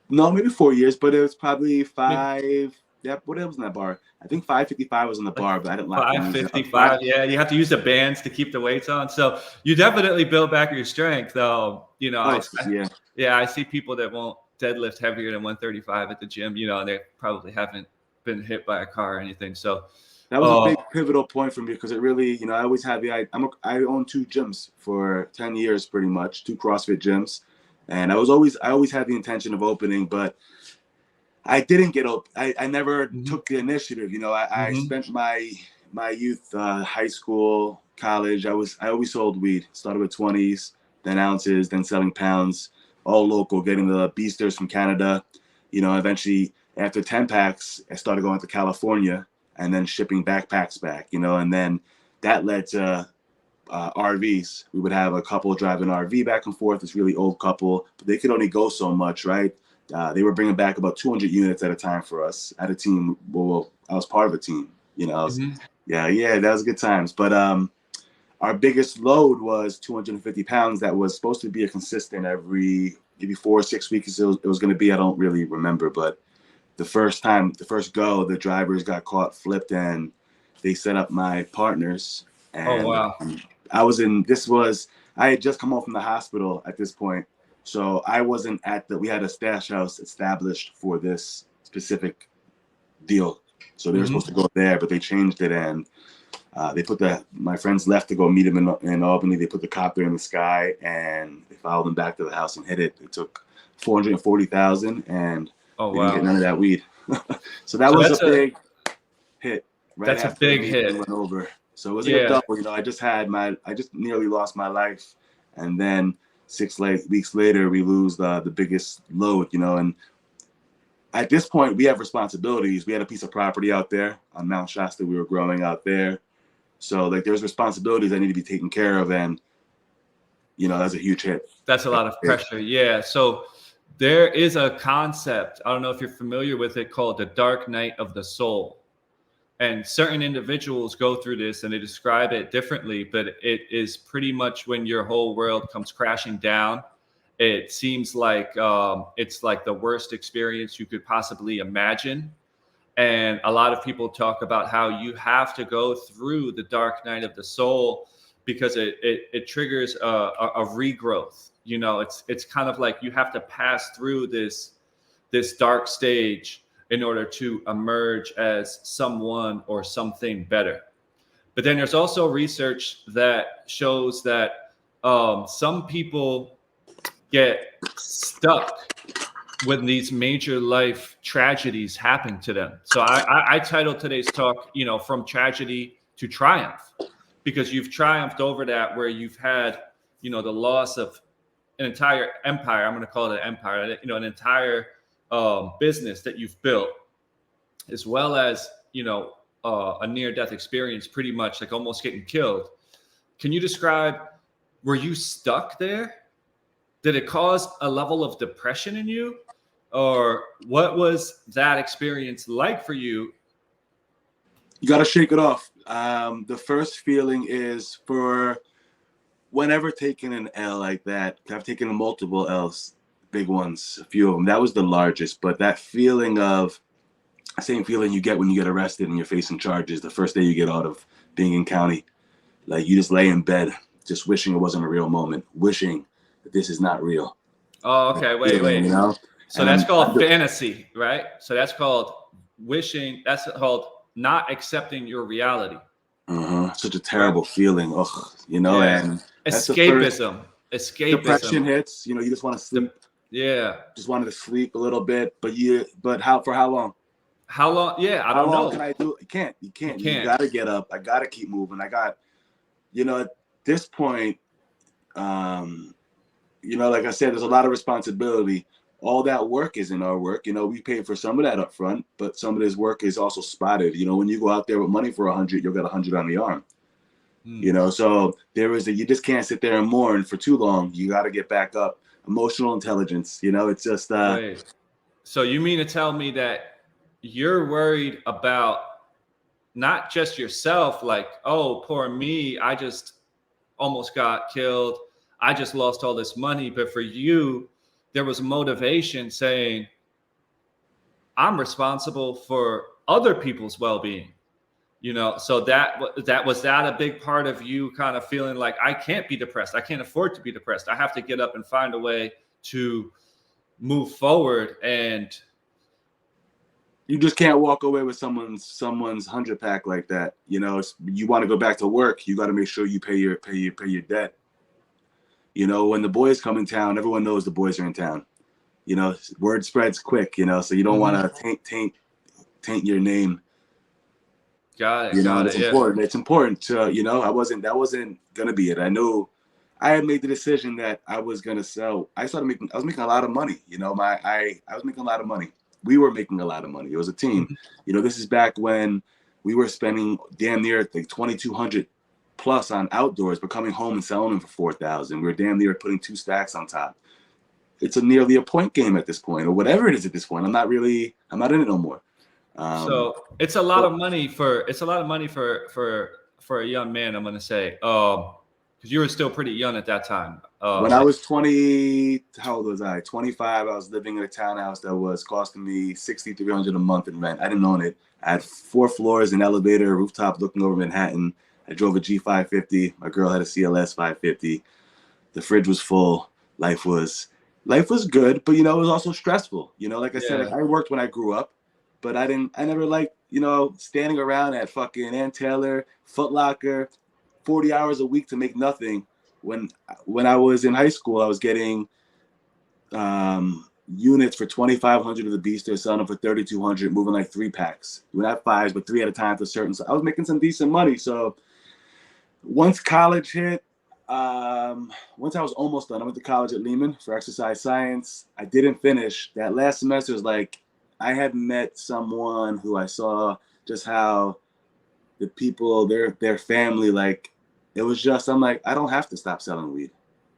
maybe 4 years, but it was probably 5. Yep, what else was in that bar? I think 555 was in the bar, but I didn't like 555. Yeah, you have to use the bands to keep the weights on. So you definitely build back your strength, though. Yeah. Yeah, I see people that won't deadlift heavier than 135 at the gym, and they probably haven't been hit by a car or anything. So That was a big pivotal point for me because it really, I always had I own 2 gyms for 10 years, pretty much, 2 CrossFit gyms, and I always had the intention of opening, but I didn't get up. I never took the initiative. I spent my youth, high school, college. I always sold weed. Started with 20s, then ounces, then selling pounds, all local, getting the beasters from Canada. Eventually after 10 packs, I started going to California and then shipping backpacks back, and then that led to RVs. We would have a couple drive an RV back and forth, this really old couple, but they could only go so much, right? They were bringing back about 200 units at a time for us at a team. Well, I was part of a team, yeah, that was good times. But our biggest load was 250 pounds. That was supposed to be a consistent every maybe 4 or 6 weeks. It was going to be, I don't really remember, but the first go, the drivers got caught, flipped, and they set up my partners. And oh wow. I had just come home from the hospital at this point. So I wasn't we had a stash house established for this specific deal. So they were supposed to go there, but they changed it, and they put my friends left to go meet him in Albany. They put the copter in the sky, and they followed him back to the house and hit it. It took 440,000, and they didn't get none of that weed. so was a big hit. Right, that's a big hit. Went over. So it was a double. I just nearly lost my life, and then 6 weeks later, we lose the biggest load. And at this point, we have responsibilities. We had a piece of property out there on Mount Shasta. We were growing out there, so there's responsibilities that need to be taken care of, and that's a huge hit. That's a lot of pressure. Yeah. So there is a concept, I don't know if you're familiar with it, called the dark night of the soul. And certain individuals go through this and they describe it differently, but it is pretty much when your whole world comes crashing down. It seems like it's like the worst experience you could possibly imagine. And a lot of people talk about how you have to go through the dark night of the soul because it triggers a regrowth. It's kind of like you have to pass through this dark stage in order to emerge as someone or something better. But then there's also research that shows that some people get stuck when these major life tragedies happen to them. So I titled today's talk, from tragedy to triumph, because you've triumphed over that, where you've had, the loss of an entire empire. I'm going to call it an empire, an entire business that you've built, as well as, a near-death experience, pretty much like almost getting killed. Can you describe, were you stuck there? Did it cause a level of depression in you? Or what was that experience like for you? You got to shake it off. The first feeling is, for whenever taking an L like that, I've taken multiple L's, big ones, a few of them. That was the largest, but that feeling of, same feeling you get when you get arrested and you're facing charges the first day you get out of being in county. Like, you just lay in bed, just wishing it wasn't a real moment, wishing that this is not real. Oh, okay. Wait. So that's called fantasy, right? So that's called wishing. That's called not accepting your reality. Such a terrible feeling. And escapism. Depression hits. You just want to sleep. Just wanted to sleep a little bit, but for how long? How long? Yeah, I don't know. How long can I do? You can't. You got to get up. I got to keep moving. I got, at this point, like I said, there's a lot of responsibility. All that work is in our work. We pay for some of that up front, but some of this work is also spotted. When you go out there with money for 100, you'll get 100 on the arm. So you just can't sit there and mourn for too long. You got to get back up. Emotional intelligence, it's just. Right. So you mean to tell me that you're worried about not just yourself, like, oh, poor me, I just almost got killed, I just lost all this money, but for you, there was motivation saying, I'm responsible for other people's well-being. So that was a big part of you kind of feeling like, I can't be depressed. I can't afford to be depressed. I have to get up and find a way to move forward. And you just can't walk away with someone's 100-pack like that. You know, you want to go back to work, you got to make sure you pay your debt. You know, when the boys come in town, everyone knows the boys are in town. You know, word spreads quick. You know, so you don't want to taint your name. Got it. You know, Got it's it. important. Yeah. It's important to, you know, that wasn't gonna be it. I knew I had made the decision that I was gonna sell. I was making a lot of money. You know, I was making a lot of money. We were making a lot of money. It was a team. You know, this is back when we were spending damn near like 2,200 plus on outdoors, but coming home and selling them for 4,000. We were damn near putting 2 stacks on top. It's nearly a point game at this point, or whatever it is at this point. I'm not in it no more. So it's a lot of money for a young man, I'm gonna say, because you were still pretty young at that time. When I was 20, how old was I? 25. I was living in a townhouse that was costing me $6,300 a month in rent. I didn't own it. I had 4 floors, an elevator, a rooftop looking over Manhattan. I drove a G550. My girl had a CLS 550. The fridge was full. Life was good, but you know, it was also stressful. You know, like I said, like, I worked when I grew up, but I never liked, you know, standing around at fucking Ann Taylor, Foot Locker, 40 hours a week to make nothing. When I was in high school, I was getting units for 2,500 of the beast. They're selling them for 3,200, moving like 3 packs. We not 5s, but 3 at a time to certain. So I was making some decent money. So once college hit, once I was almost done, I went to college at Lehman for exercise science. I didn't finish. That last semester was like, I had met someone who I saw just how the people, their family, like, it was just, I'm like, I don't have to stop selling weed.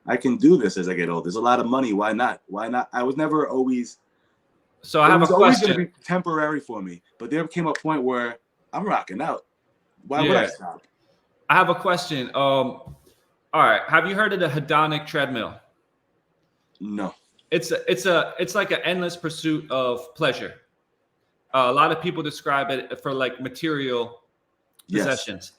I can do this as I get older. There's a lot of money. Why not? I was never always. So I have a question. It was always going to be temporary for me, but there came a point where I'm rocking out. Why would I stop? I have a question. All right. Have you heard of the hedonic treadmill? No. It's like an endless pursuit of pleasure. A lot of people describe it for like material possessions.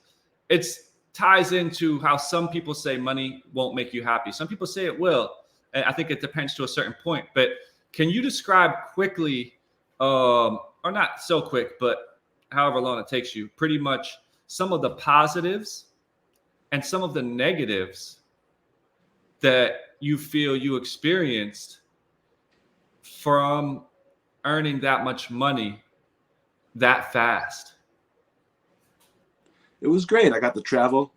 It's ties into how some people say money won't make you happy. Some people say it will. And I think it depends to a certain point. But can you describe quickly, or not so quick, but however long it takes you, pretty much some of the positives and some of the negatives that you feel you experienced from earning that much money that fast? It was great. I got to travel.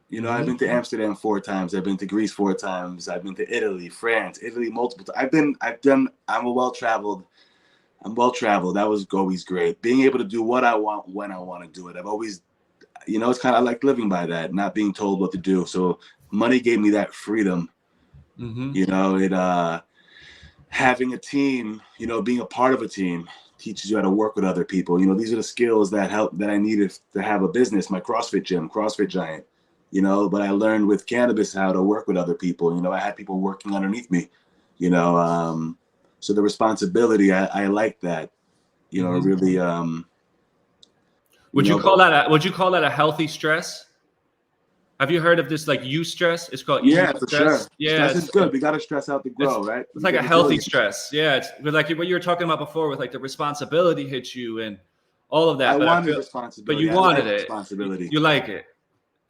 You know, I've been to Amsterdam 4 times. I've been to Greece 4 times. I've been to Italy, France, multiple times. I'm well-traveled. That was always great. Being able to do what I want when I want to do it. I've always, you know, it's kind of like living by that, not being told what to do. So money gave me that freedom. You know, having a team, you know, being a part of a team teaches you how to work with other people. You know, these are the skills that I needed to have a business, my CrossFit gym, CrossFit Giant, you know, but I learned with cannabis how to work with other people. You know, I had people working underneath me, you know, so the responsibility, I like that, you know, really. Would you call that a healthy stress? Have you heard of this, like eustress? It's called for sure. Yeah, stress is good. We got to stress out to grow, right? It's like a healthy stress. Yeah, it's like what you were talking about before, with like the responsibility hits you and all of that. I wanted responsibility. But you wanted it. Responsibility. You like it.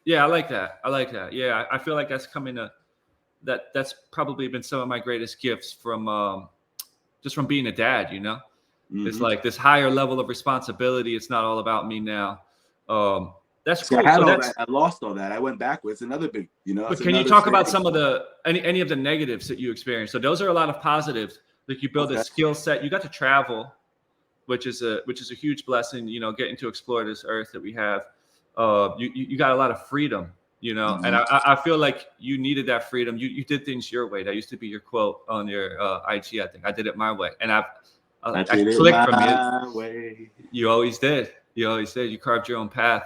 Yeah, I like that. Yeah, I feel like that's that's probably been some of my greatest gifts from just from being a dad. You know, it's like this higher level of responsibility. It's not all about me now. That's cool. I lost all that. I went backwards. Another big, you know. But can you talk about some of any of the negatives that you experienced? So those are a lot of positives. Like you build a skill set. You got to travel, which is a huge blessing. You know, getting to explore this earth that we have. You got a lot of freedom. You know, and I feel like you needed that freedom. You did things your way. That used to be your quote on your IG. I think I did it my way, and I clicked from you. Way. You always did. You carved your own path.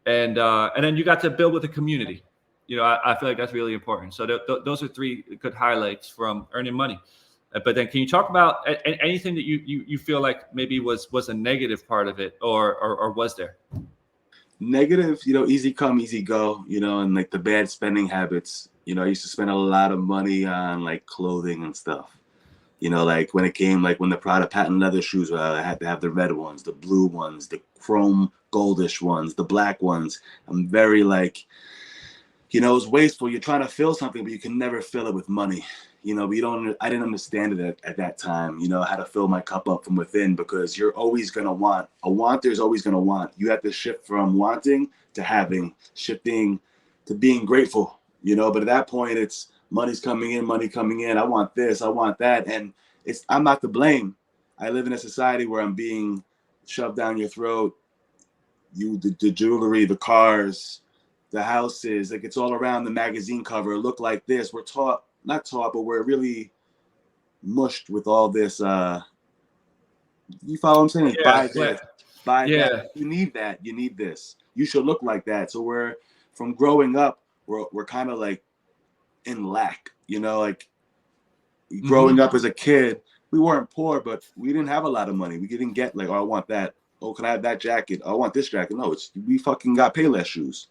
And then you got to build with a community. You know, I feel like that's really important. So those are 3 good highlights from earning money. But then can you talk about anything that you feel like maybe was a negative part of it, or was there? Negative, you know, easy come, easy go, you know, and like the bad spending habits. You know, I used to spend a lot of money on like clothing and stuff. You know, like when it came, like when the Prada patent leather shoes, I had to have the red ones, the blue ones, the chrome goldish ones, the black ones. I'm very like, you know, it's wasteful. You're trying to fill something, but you can never fill it with money. You know, but you don't. I didn't understand it at that time. You know, how to fill my cup up from within, because you're always gonna want. A wanter is always gonna want. You have to shift from wanting to having, shifting to being grateful. You know, but at that point, it's money's coming in, money coming in. I want this, I want that, and I'm not to blame. I live in a society where I'm being shoved down your throat. The jewelry, the cars, the houses, like it's all around the magazine cover. Look like this. We're not taught, but we're really mushed with all this. You follow what I'm saying? Yeah, Buy this, buy yeah. that. You need that. You need this. You should look like that. So we're from growing up, we're kind of like in lack. You know, like growing up as a kid, we weren't poor, but we didn't have a lot of money. We didn't get like, oh, I want that. Oh, can I have that jacket? Oh, I want this jacket. No, we fucking got Payless shoes.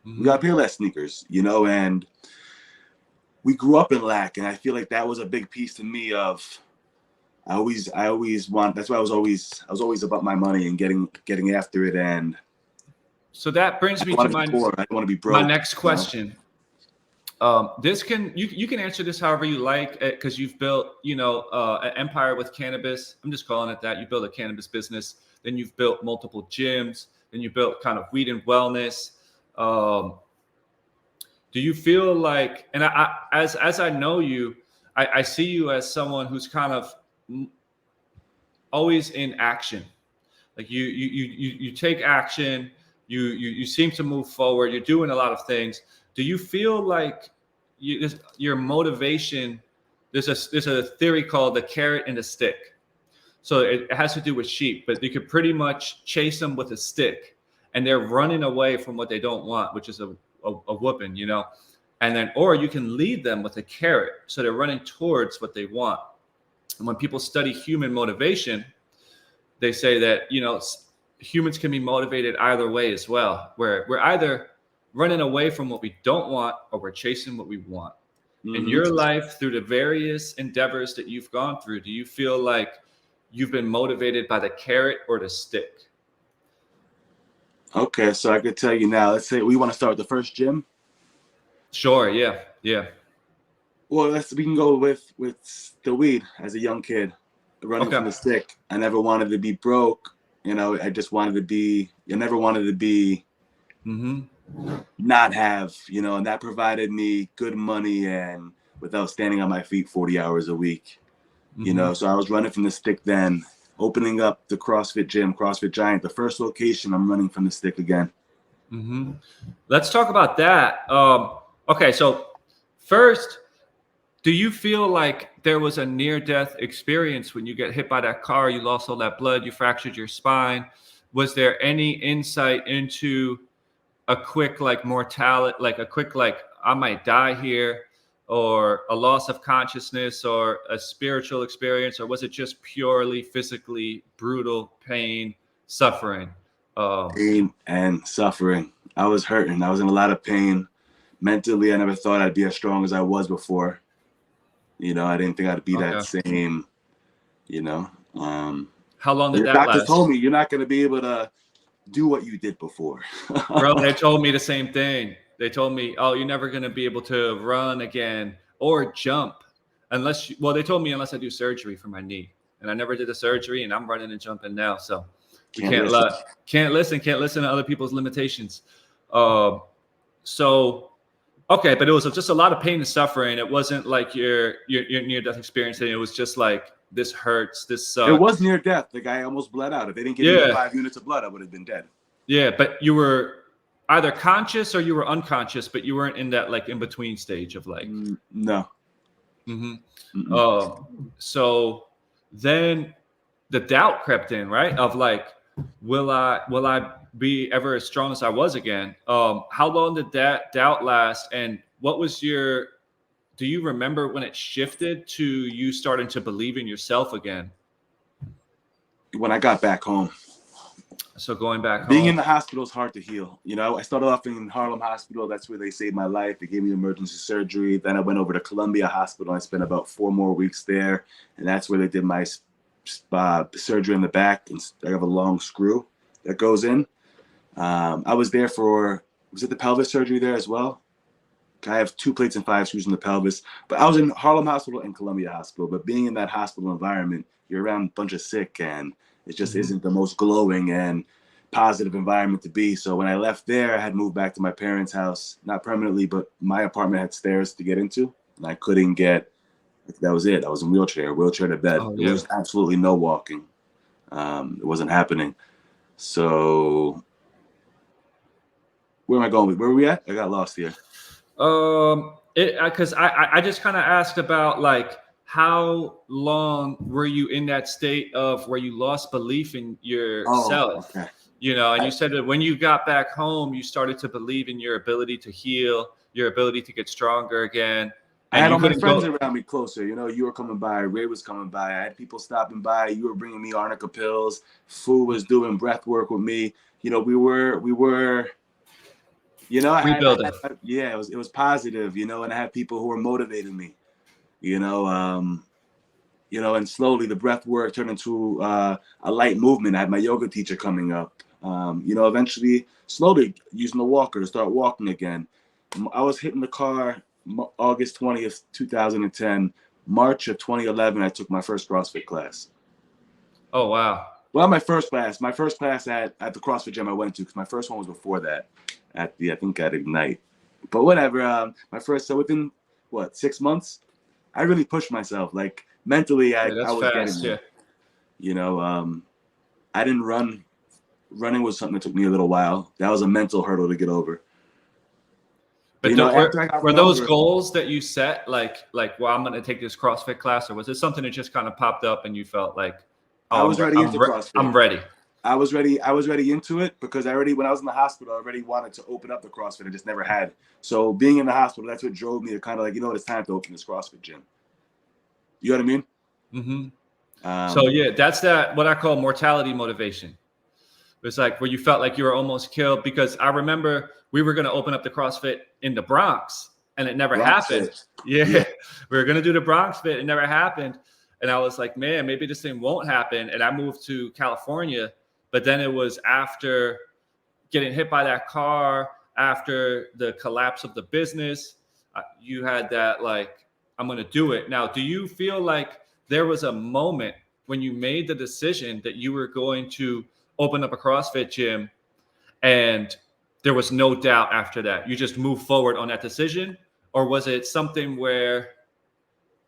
We got Payless sneakers, you know, and we grew up in lack. And I feel like that was a big piece to me of, I always want, that's why I was always about my money and getting after it. And so that brings me to I don't want to be broke. My next question. This you can answer this however you like, because you've built, you know, an empire with cannabis. I'm just calling it that. You built a cannabis business, then you've built multiple gyms, then you built kind of weed and wellness. Do you feel like, and as I know you, I see you as someone who's kind of always in action. Like you take action. You seem to move forward. You're doing a lot of things. Do you feel like your motivation? There's a theory called the carrot and the stick. So it has to do with sheep, but you could pretty much chase them with a stick, and they're running away from what they don't want, which is a whooping, you know. And then, or you can lead them with a carrot, so they're running towards what they want. And when people study human motivation, they say that, you know, humans can be motivated either way as well, where we're either running away from what we don't want or we're chasing what we want. In your life, through the various endeavors that you've gone through, do you feel like you've been motivated by the carrot or the stick? Okay, so I could tell you now. Let's say we want to start with the first gym. Sure. Yeah. Well, we can go with the weed as a young kid, running from the stick. I never wanted to be broke. You know, I just wanted to be. I never wanted to be. Not have, you know, and that provided me good money and without standing on my feet 40 hours a week. You know, so I was running from the stick then, opening up the CrossFit gym, CrossFit Giant, the first location. I'm running from the stick again. Let's talk about that. Okay, so first, do you feel like there was a near-death experience when you get hit by that car? You lost all that blood, you fractured your spine. Was there any insight into a quick mortality, like a quick I might die here, or a loss of consciousness, or a spiritual experience, or was it just purely physically brutal pain, suffering? Pain and suffering. I was hurting. I was in a lot of pain. Mentally, I never thought I'd be as strong as I was before. You know, I didn't think I'd be that same, you know. How long did that doctor last? told me you're not going to be able to do what you did before. Bro, they told me the same thing. They told me, oh, you're never going to be able to run again or jump unless they told me unless I do surgery for my knee. And I never did the surgery, and I'm running and jumping now. So can't listen to other people's limitations. Okay, but it was just a lot of pain and suffering. It wasn't like your near-death experience. It was just like, this hurts, this sucks. It was near death. The guy almost bled out. If they didn't give me 5 units of blood, I would have been dead. Yeah, but you were either conscious or you were unconscious, but you weren't in that like in-between stage of like. No. So then the doubt crept in, right? Of like, will I be ever as strong as I was again? How long did that doubt last? And what was do you remember when it shifted to you starting to believe in yourself again? When I got back home. So going back Being home. in the hospital is hard to heal. You know, I started off in Harlem Hospital. That's where they saved my life. They gave me emergency surgery. Then I went over to Columbia Hospital. I spent about 4 more weeks there, and that's where they did my surgery in the back. And I have a long screw that goes in. I was there was it the pelvis surgery there as well? I have 2 plates and 5 screws in the pelvis. But I was in Harlem Hospital and Columbia Hospital. But being in that hospital environment, you're around a bunch of sick, and it just isn't the most glowing and positive environment to be. So when I left there, I had moved back to my parents' house, not permanently, but my apartment had stairs to get into, and I couldn't get. That was it. I was in wheelchair to bed. Oh, There was absolutely no walking. It wasn't happening. So where am I going? Where are we at? I got lost here. Because I just kind of asked about like how long were you in that state of where you lost belief in yourself? Okay. You know, and you said that when you got back home, you started to believe in your ability to heal, your ability to get stronger again. I had all my friends around me closer. You know, you were coming by, Ray was coming by. I had people stopping by. You were bringing me arnica pills. Fu was doing breath work with me. You know, we were. You know, rebuilding. It was positive. You know, and I had people who were motivating me. You know, and slowly the breath work turned into a light movement. I had my yoga teacher coming up. You know, eventually, slowly using the walker to start walking again. I was hitting the car August 20th, 2010. March of 2011, I took my first CrossFit class. Oh, wow. Well, my first class at the CrossFit gym I went to, because my first one was before that, I think at Ignite. But whatever, so within, 6 months, I really pushed myself. Like, mentally, I was fast, getting there. You know, I didn't run. Running was something that took me a little while. That was a mental hurdle to get over. But you know, were those goals that you set, like, well, I'm going to take this CrossFit class, or was it something that just kind of popped up and you felt like, I was ready into CrossFit. I'm ready. I was ready into it because when I was in the hospital, I already wanted to open up the CrossFit. I just never had. So being in the hospital, that's what drove me to kind of like, it's time to open this CrossFit gym. You know what I mean? Mm-hmm. So yeah, that's what I call mortality motivation. It's like where you felt like you were almost killed, because I remember we were going to open up the CrossFit in the Bronx and it never happened. Yeah. We were going to do the Bronx Fit. It never happened. And I was like, man, maybe this thing won't happen. And I moved to California, but then it was after getting hit by that car, after the collapse of the business, you had that, like, I'm going to do it. Now, do you feel like there was a moment when you made the decision that you were going to open up a CrossFit gym and there was no doubt after that? You just moved forward on that decision? Or was it something where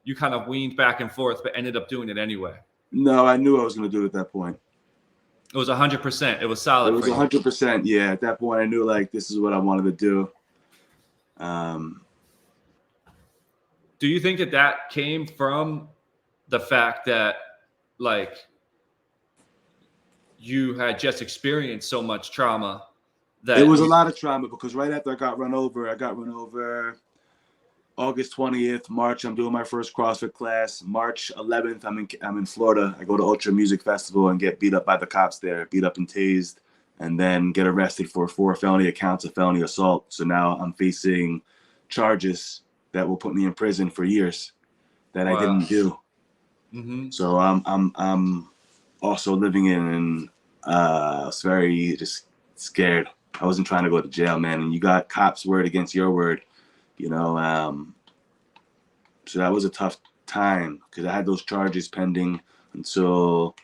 you kind of weaned back and forth, but ended up doing it anyway? No, I knew I was going to do it at that point. It was 100%. It was solid. It was 100%. Yeah. At that point, I knew, like, this is what I wanted to do. Do you think that came from the fact that, like, you had just experienced so much trauma? That it was a lot of trauma, because right after I got run over August 20th, March, I'm doing my first CrossFit class. March 11th, I'm in Florida. I go to Ultra Music Festival and get beat up by the cops there, beat up and tased, and then get arrested for 4 felony accounts of felony assault. So now I'm facing charges that will put me in prison for years that I didn't do. Mm-hmm. So I'm also living in, I was very just scared. I wasn't trying to go to jail, man. And you got cops' word against your word. You know, so that was a tough time, because I had those charges pending until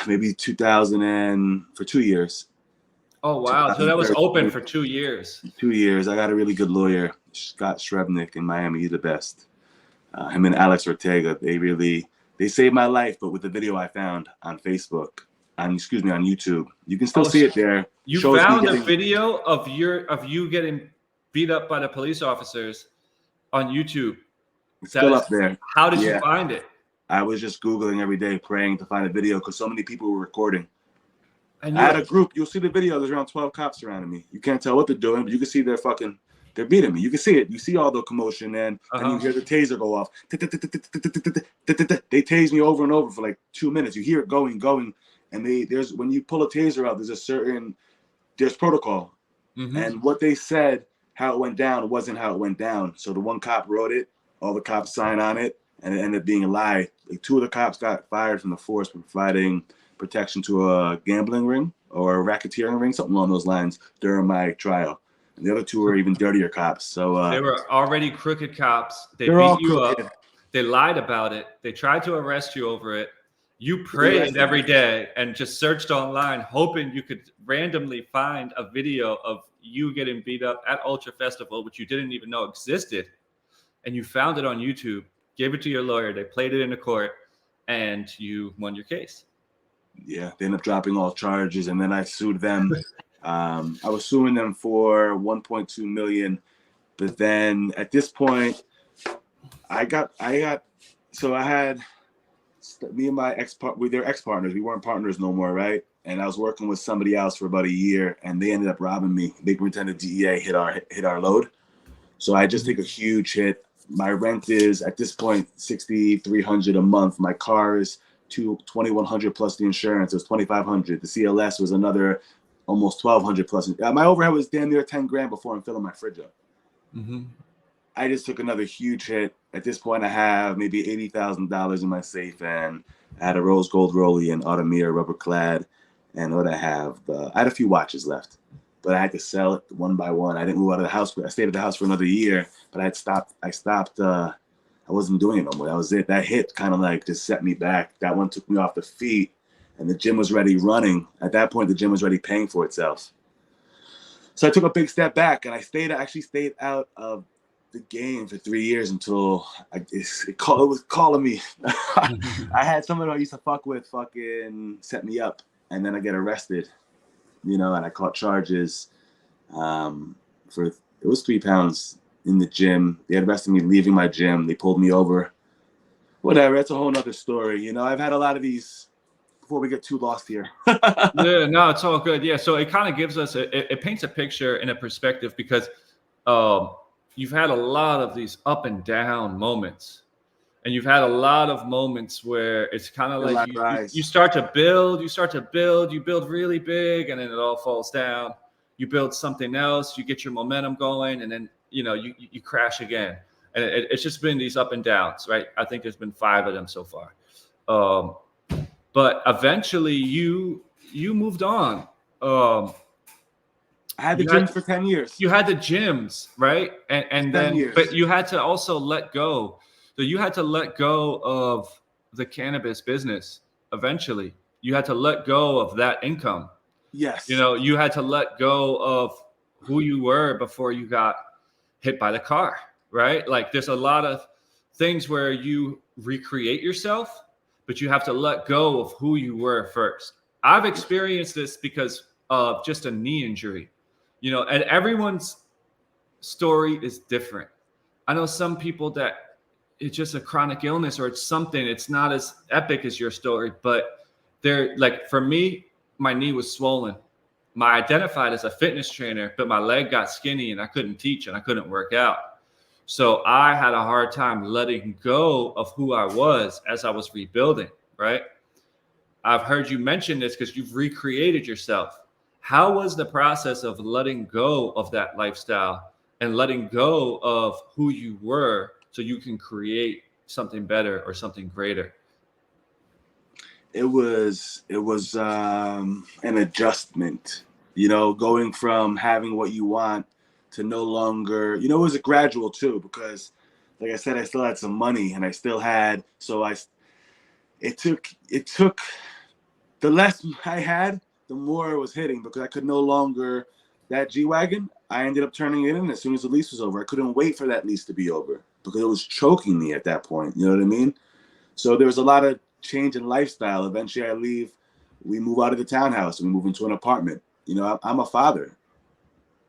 maybe 2000 for 2 years. Oh, wow. So that was open for 2 years. 2 years. I got a really good lawyer, Scott Srebnick in Miami. He's the best. Him and Alex Ortega, they saved my life, but with the video I found on Facebook, on YouTube. You can still see it there. You found a video of you getting beat up by the police officers on YouTube. It's still up there. How did you find it? I was just Googling every day, praying to find a video, because so many people were recording. I had a group. You'll see the video. There's around 12 cops surrounding me. You can't tell what they're doing, but you can see they're beating me. You can see it. You see all the commotion, and you hear the taser go off. They tase me over and over for like 2 minutes. You hear it going, and there's when you pull a taser out, there's protocol, and what they said how it went down wasn't how it went down. So the one cop wrote it, all the cops signed on it, and it ended up being a lie. Like 2 of the cops got fired from the force for providing protection to a gambling ring or a racketeering ring, something along those lines, during my trial. And the other 2 were even dirtier cops. So they were already crooked cops. They they're beat all you crooked. up. They lied about it. They tried to arrest you over it. You prayed every day and just searched online, hoping you could randomly find a video of you getting beat up at Ultra Festival, which you didn't even know existed. And you found it on YouTube, gave it to your lawyer. They played it in the court, and you won your case. Yeah, they ended up dropping all charges, and then I sued them. I was suing them for 1.2 million, but then at this point, I had me and my they're ex-partners. We weren't partners no more, right? And I was working with somebody else for about a year, and they ended up robbing me. They pretended DEA hit our load, so I just take a huge hit. My rent is at this point $6,300 a month. My car is $2,100 plus the insurance. It was $2,500. The CLS was another almost $1,200 plus. My overhead was damn near $10,000 before I'm filling my fridge up. I just took another huge hit. At this point, I have maybe $80,000 in my safe, and I had a rose gold rollie and Audemars rubber clad, and what I had a few watches left, but I had to sell it one by one. I didn't move out of the house. I stayed at the house for another year, but I stopped. I wasn't doing it no more. That was it. That hit kind of like just set me back. That one took me off the feet, and the gym was already running. At that point, the gym was already paying for itself. So I took a big step back, and I actually stayed out of the game for 3 years until it was calling me. I had someone I used to fuck with fucking set me up, and then I get arrested, and I caught charges for, it was 3 pounds in the gym. They had arrested me leaving my gym. They pulled me over. Whatever, that's a whole nother story. I've had a lot of these before we get too lost here. Yeah, no, it's all good. Yeah, so it kind of gives us, it paints a picture and a perspective, because you've had a lot of these up and down moments, and you've had a lot of moments where it's kind of like you start to build, you build really big, and then it all falls down. You build something else, you get your momentum going, and then you crash again. And it's just been these up and downs, right? I think there's been 5 of them so far. But eventually you moved on. I had the gyms for 10 years. You had the gyms, right? And then, years. But you had to also let go. So you had to let go of the cannabis business eventually. You had to let go of that income. Yes. You had to let go of who you were before you got hit by the car, right? Like there's a lot of things where you recreate yourself, but you have to let go of who you were first. I've experienced this because of just a knee injury. And everyone's story is different. I know some people that it's just a chronic illness or it's something. It's not as epic as your story, but they're like, for me, my knee was swollen. I identified as a fitness trainer, but my leg got skinny and I couldn't teach and I couldn't work out. So I had a hard time letting go of who I was as I was rebuilding, right? I've heard you mention this because you've recreated yourself. How was the process of letting go of that lifestyle and letting go of who you were so you can create something better or something greater? It was an adjustment, going from having what you want to no longer, it was a gradual too, because like I said, I still had some money and I still had, it took the less I had, the more it was hitting, because I could no longer, that G-Wagon, I ended up turning it in as soon as the lease was over. I couldn't wait for that lease to be over because it was choking me at that point. You know what I mean? So there was a lot of change in lifestyle. Eventually I leave, we move out of the townhouse and we move into an apartment. I'm a father.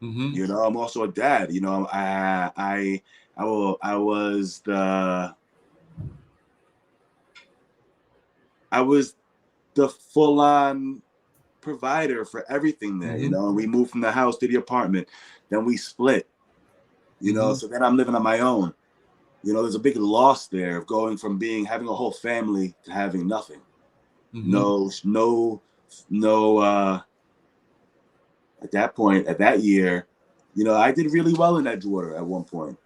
Mm-hmm. I'm also a dad. I was the full-on provider for everything there. Mm-hmm. We moved from the house to the apartment, then we split. Mm-hmm. So then I'm living on my own. There's a big loss there of going from having a whole family to having nothing. Mm-hmm. No at that point, at that year, I did really well in Edgewater at one point.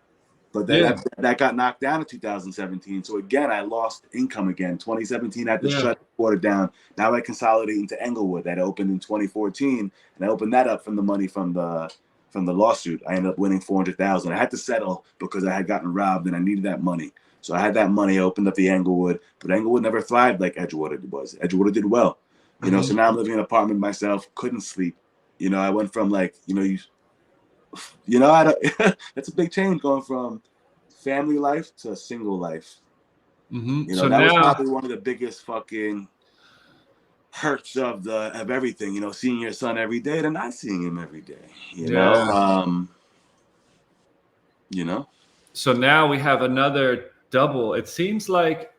But then that got knocked down in 2017. So again, I lost income again. 2017, I had to shut Edgewater down. Now I consolidate into Englewood. That opened in 2014, and I opened that up from the money from the lawsuit. I ended up winning $400,000. I had to settle because I had gotten robbed and I needed that money. So I had that money. I opened up the Englewood, but Englewood never thrived like Edgewater was. Edgewater did well, So now I'm living in an apartment myself. Couldn't sleep. I went from like I don't, that's a big change going from family life to single life. So that was now, probably one of the biggest fucking hurts of everything. Seeing your son every day to not seeing him every day. So now we have another double. It seems like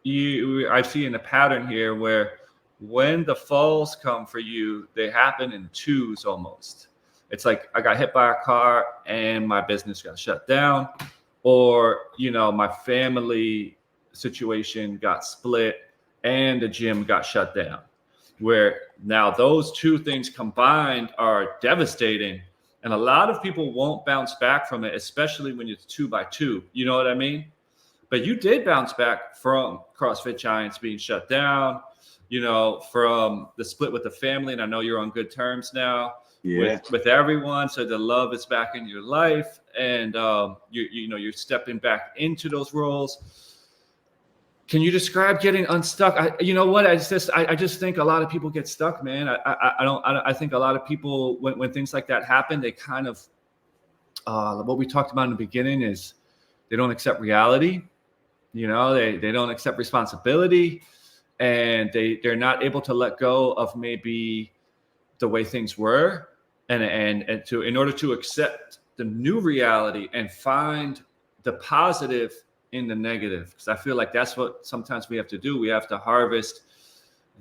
I see in a pattern here where when the falls come for you, they happen in twos almost. It's like I got hit by a car and my business got shut down, or, my family situation got split and the gym got shut down, where now those two things combined are devastating. And a lot of people won't bounce back from it, especially when it's 2x2. You know what I mean? But you did bounce back from CrossFit Giants being shut down, from the split with the family. And I know you're on good terms now. With everyone, so the love is back in your life, and you're stepping back into those roles. Can you describe getting unstuck? I just think a lot of people get stuck, man. I think a lot of people, when things like that happen, they kind of what we talked about in the beginning is they don't accept reality. They don't accept responsibility, and they're not able to let go of maybe the way things were. And in order to accept the new reality and find the positive in the negative, because I feel like that's what sometimes we have to do. We have to harvest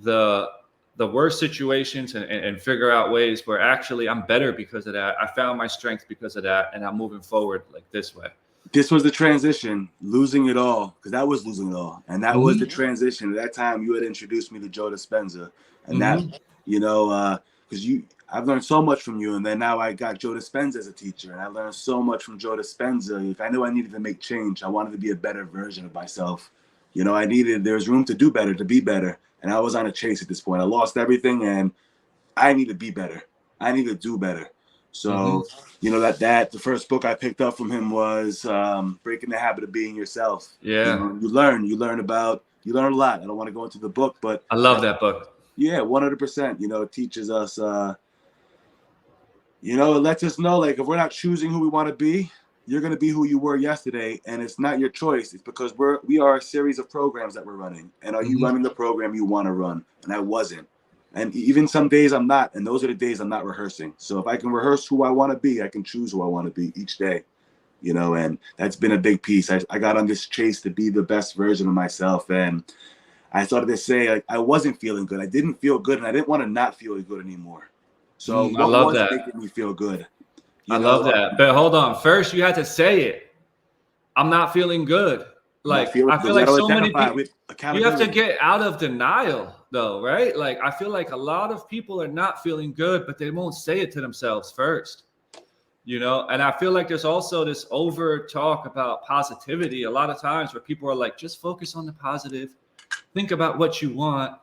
the worst situations and figure out ways where actually I'm better because of that. I found my strength because of that, and I'm moving forward like this way. This was the transition, losing it all, because that was losing it all, and that was the transition. At that time, you had introduced me to Joe Dispenza, and that because I've learned so much from you, and then now I got Joe Dispenza as a teacher, and I learned so much from Joe Dispenza. If I knew I needed to make change, I wanted to be a better version of myself. There was room to do better, to be better, and I was on a chase at this point. I lost everything, and I need to be better. I need to do better. So, that the first book I picked up from him was Breaking the Habit of Being Yourself. Yeah. You learn a lot. I don't want to go into the book, but I love that book. Yeah, 100%. It teaches us, it lets us know, like, if we're not choosing who we want to be, you're going to be who you were yesterday. And it's not your choice. It's because we are a series of programs that we're running. And are you running the program you want to run? And I wasn't. And even some days I'm not. And those are the days I'm not rehearsing. So if I can rehearse who I want to be, I can choose who I want to be each day. And that's been a big piece. I got on this chase to be the best version of myself. And I started to say, like, I wasn't feeling good. I didn't feel good, and I didn't want to not feel good anymore. So I love that. Making me feel good? I love that. But hold on. First, you had to say it. I'm not feeling good. Like, I feel like so many people, you have to get out of denial, though, right? Like, I feel like a lot of people are not feeling good, but they won't say it to themselves first. And I feel like there's also this over talk about positivity a lot of times where people are like, just focus on the positive. Think about what you want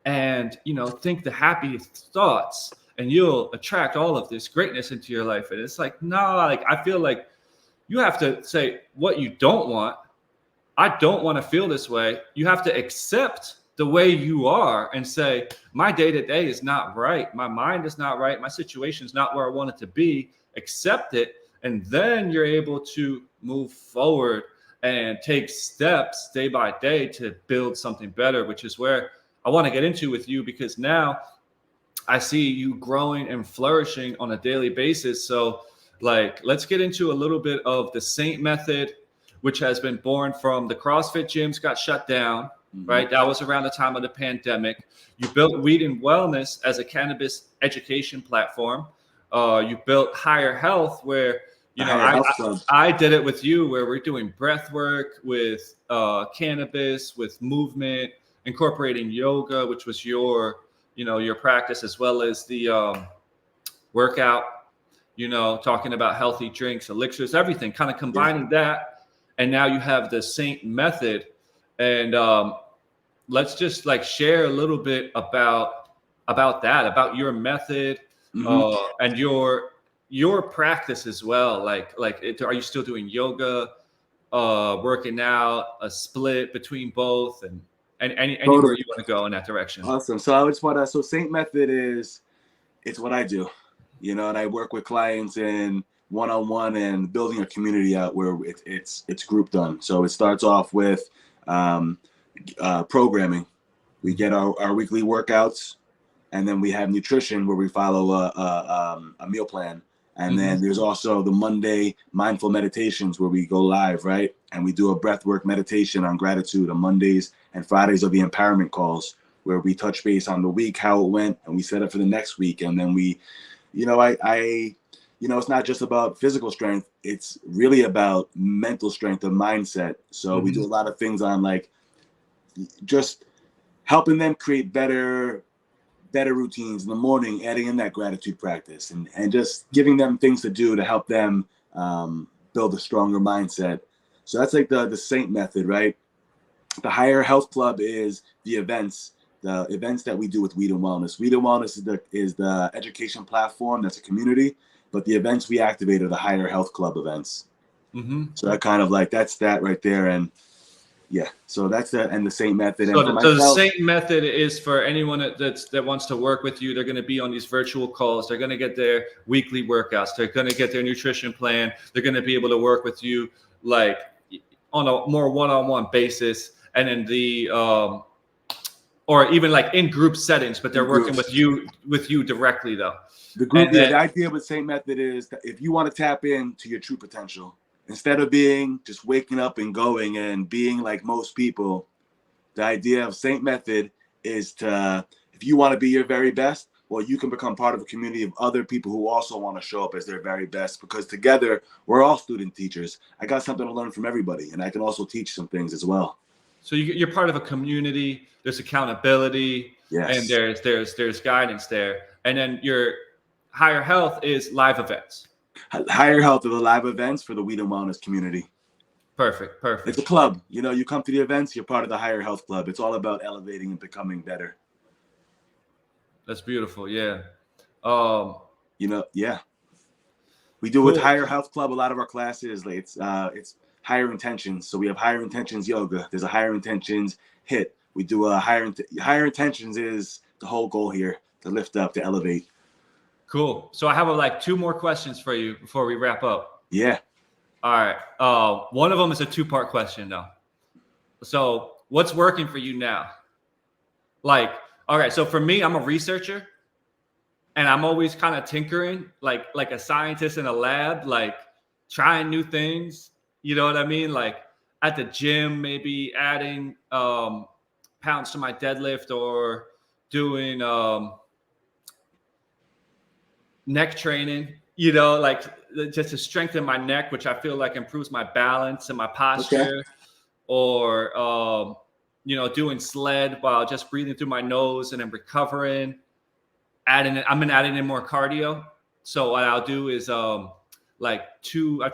and, think the happiest thoughts, and you'll attract all of this greatness into your life. And it's like, no, like, I feel like you have to say what you don't want. I don't want to feel this way. You have to accept the way you are and say, my day-to-day is not right. My mind is not right. My situation is not where I want it to be. Accept it. And then you're able to move forward and take steps day by day to build something better, which is where I want to get into with you, because now I see you growing and flourishing on a daily basis. So, like, let's get into a little bit of the Saint method, which has been born from the CrossFit gyms got shut down, right? That was around the time of the pandemic. You built Weed and Wellness as a cannabis education platform. You built Higher Health, where I did it with you, where we're doing breath work with cannabis, with movement, incorporating yoga, which was your your practice as well as the workout, talking about healthy drinks, elixirs, everything, kind of combining that. And now you have the Saint method. And let's just like share a little bit about that, about your method, and your practice as well. Are you still doing yoga, working out, a split between both, and anywhere you want to go in that direction? Awesome. So I just want to, so Saint method it's what I do, and I work with clients in one-on-one and building a community out where it's group done. So it starts off with programming. We get our weekly workouts, and then we have nutrition where we follow a meal plan. And then there's also the Monday mindful meditations where we go live, right? And we do a breathwork meditation on gratitude on Mondays, and Fridays are the empowerment calls where we touch base on the week, how it went, and we set up for the next week. And then we, it's not just about physical strength. It's really about mental strength and mindset. So we do a lot of things on like just helping them create better routines in the morning, adding in that gratitude practice, and just giving them things to do to help them build a stronger mindset. So that's like the Saint method, right? The Higher Health Club is the events that we do with Weed and Wellness. Weed and Wellness is the education platform that's a community, but the events we activate are the Higher Health Club events. So that kind of like, that's that right there. And yeah, so that's that, and the Saint method. So the Saint method is for anyone that wants to work with you. They're going to be on these virtual calls. They're going to get their weekly workouts. They're going to get their nutrition plan. They're going to be able to work with you like on a more one-on-one basis, and then or even like in group settings, but they're working with you directly though. The group, the idea with Saint method is that if you want to tap into your true potential, instead of being just waking up and going and being like most people, the idea of Saint method is if you want to be your very best, well, you can become part of a community of other people who also want to show up as their very best, because together we're all student teachers. I got something to learn from everybody, and I can also teach some things as well. So you're part of a community. There's accountability, and there's guidance there. And then your Higher Health is live events. Higher Health are the live events for the Weed and Wellness community. Perfect. It's a club. You come to the events, you're part of the Higher Health Club. It's all about elevating and becoming better. That's beautiful. Yeah. Yeah. We do with Higher Health Club. A lot of our classes, it's higher intentions. So we have higher intentions yoga. There's a higher intentions HIIT. We do a higher intentions is the whole goal here, to lift up, to elevate. Cool. So I have like 2 more questions for you before we wrap up. Yeah. All right. One of them is a 2-part question though. So what's working for you now? Like, all right. So for me, I'm a researcher, and I'm always kind of tinkering, like a scientist in a lab, like trying new things. You know what I mean? Like at the gym, maybe adding pounds to my deadlift, or doing neck training, like just to strengthen my neck, which I feel like improves my balance and my posture. Or doing sled while just breathing through my nose and then recovering. I'm adding in more cardio. So what I'll do is I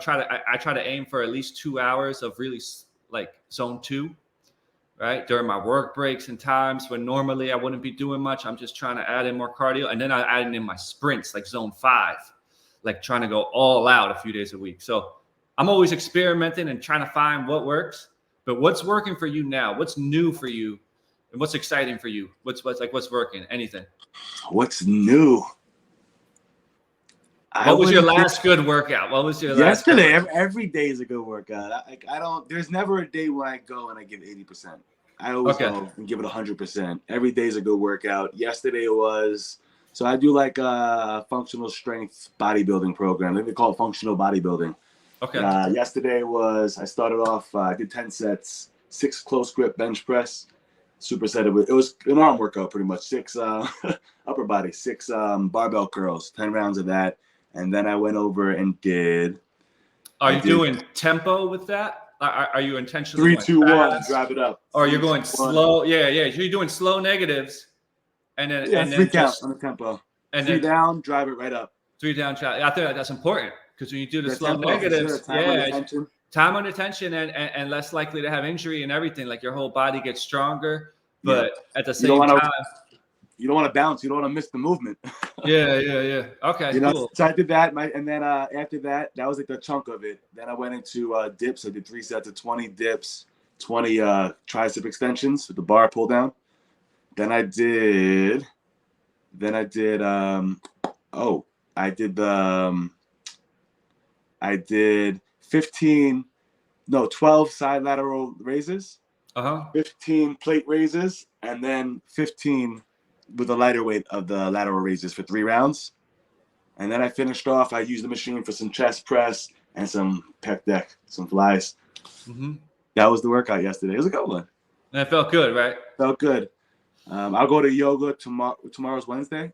try to aim for at least 2 hours of really like zone 2, right? During my work breaks and times when normally I wouldn't be doing much. I'm just trying to add in more cardio. And then I add in my sprints, like zone 5, like trying to go all out a few days a week. So I'm always experimenting and trying to find what works. But what's working for you now? What's new for you? And what's exciting for you? What's working? Anything? What's new? What was your last good workout? What was your last? Yesterday, every day is a good workout. I don't. There's never a day when I go and I give 80%. I always go and give it 100%. Every day is a good workout. Yesterday was. So I do like a functional strength bodybuilding program. I think they call it functional bodybuilding. Okay. Yesterday I started off. I did 10 sets, 6 close grip bench press, superset. It was an arm workout pretty much. 6 upper body, 6 barbell curls, 10 rounds of that. And then I went over and did. Are you doing tempo with that? Are you intentionally 3, 2, 1, drive it up? Or you're going slow? Yeah. You're doing slow negatives, and then Yeah, and three then count just on the tempo. and Three then down, drive it right up. 3 down shot. I think that's important because when you do the Yeah, slow tempo, for sure. negatives, Time under tension. time under tension and less likely to have injury and everything. Like your whole body gets stronger, but at the You don't same want time, you don't want to bounce. You don't want to miss the movement. yeah. Okay, You know, cool. so I did that, and then after that, that was like the chunk of it. Then I went into dips. I did 3 sets of 20 dips, 20 tricep extensions with the bar pull down. Then I did I did 12 side lateral raises, 15 plate raises, and then 15 with the lighter weight of the lateral raises for 3 rounds. And then I finished off. I used the machine for some chest press and some pec deck, some flies. That was the workout yesterday. It was a good one. And it felt good, right? Felt good. I'll go to yoga tomorrow. Tomorrow's Wednesday.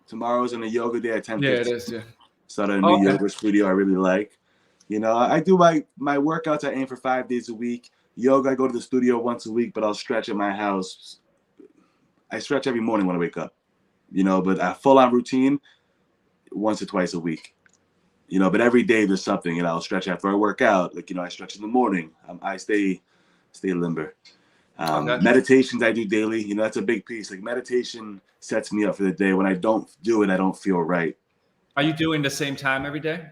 Tomorrow's in a yoga day at 10:15. Yeah, it is. Yeah. Start a new yoga studio I really like. You know, I do my workouts. I aim for 5 days a week. Yoga, I go to the studio once a week, but I'll stretch at my house. I stretch every morning when I wake up. You know, but a full-on routine once or twice a week. You know, but every day there's something. You know, I'll stretch after I work out. Like, you know, I stretch in the morning. I stay limber. Meditations I do daily. You know, that's a big piece. Like meditation sets me up for the day. When I don't do it, I don't feel right. Are you doing the same time every day?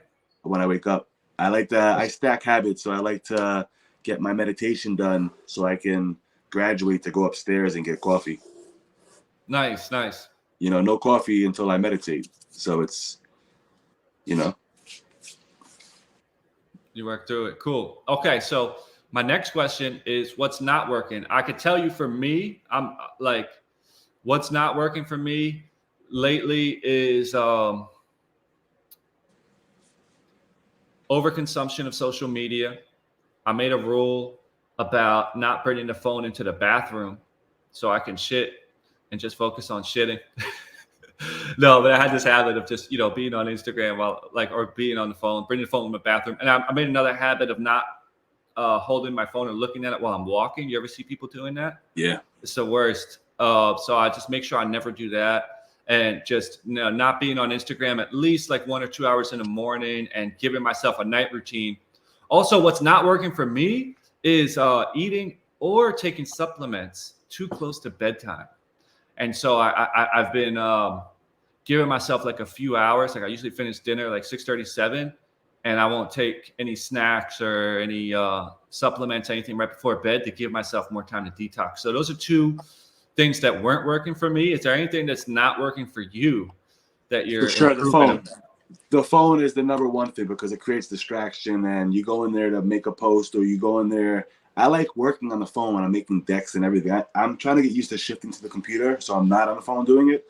When I wake up, I stack habits. So I like to get my meditation done so I can graduate to go upstairs and get coffee. Nice. You know, no coffee until I meditate. So it's, you know. You work through it. Cool. Okay, so my next question is what's not working? I could tell you for me, I'm like, what's not working for me lately is overconsumption of social media. I made a rule about not bringing the phone into the bathroom so I can shit and just focus on shitting. No, but I had this habit of just, you know, being on Instagram or being on the phone, bringing the phone in the bathroom. And I made another habit of not holding my phone and looking at it while I'm walking. You ever see people doing that? Yeah. It's the worst. So I just make sure I never do that. And just not being on Instagram at least like 1 or 2 hours in the morning and giving myself a night routine. Also, what's not working for me is eating or taking supplements too close to bedtime. And so I've been giving myself like a few hours. Like I usually finish dinner like 6:37, and I won't take any snacks or any supplements, anything right before bed to give myself more time to detox. So those are 2 things that weren't working for me. Is there anything that's not working for you that you're For sure, improving? The phone is the number one thing because it creates distraction, and you go in there to make a post or you go in there. I like working on the phone when I'm making decks and everything. I'm trying to get used to shifting to the computer, so I'm not on the phone doing it.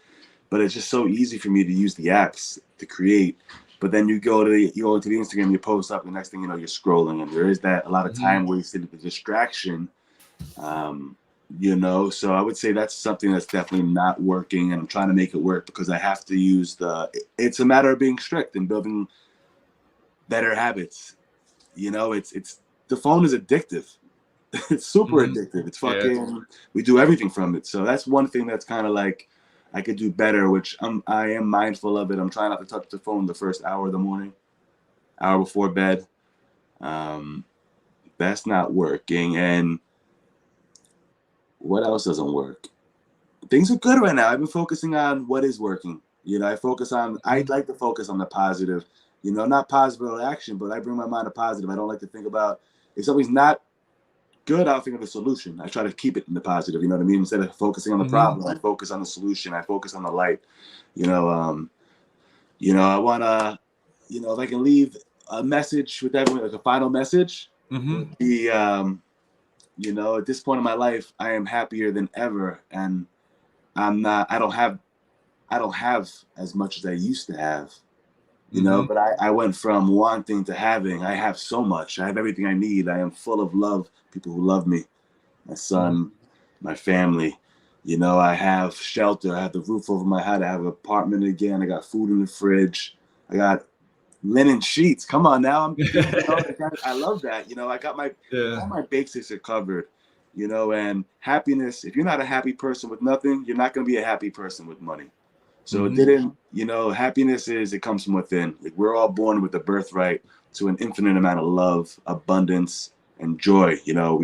But it's just so easy for me to use the apps to create. But then you go into the Instagram, you post up, the next thing you know, you're scrolling, and there is that a lot of time wasted, the distraction. You know, so I would say that's something that's definitely not working, and I'm trying to make it work because I have to use it's a matter of being strict and building better habits. You know, it's the phone is addictive. It's super addictive. It's fucking, we do everything from it. So that's one thing that's kind of like, I could do better, which I am mindful of it. I'm trying not to touch the phone the first hour of the morning, hour before bed. That's not working. And what else doesn't work? Things are good right now. I've been focusing on what is working. You know, I'd like to focus on the positive, you know, not positive action, but I bring my mind to positive. I don't like to think about if something's not good, I'll think of a solution. I try to keep it in the positive, you know what I mean? Instead of focusing on the problem, I focus on the solution. I focus on the light. You know, I want to, you know, if I can leave a message with everyone, like a final message, would be, you know, at this point in my life, I am happier than ever. And I don't have as much as I used to have, you know, but I went from wanting to having. I have so much. I have everything I need. I am full of love, people who love me, my son, my family. You know, I have shelter. I have the roof over my head. I have an apartment again. I got food in the fridge. I got linen sheets. Come on now. I love that. You know, I got all my basics are covered. you know, and happiness, if you're not a happy person with nothing, you're not going to be a happy person with money. So it didn't, you know, happiness it comes from within. Like, we're all born with the birthright to an infinite amount of love, abundance, and joy. You know,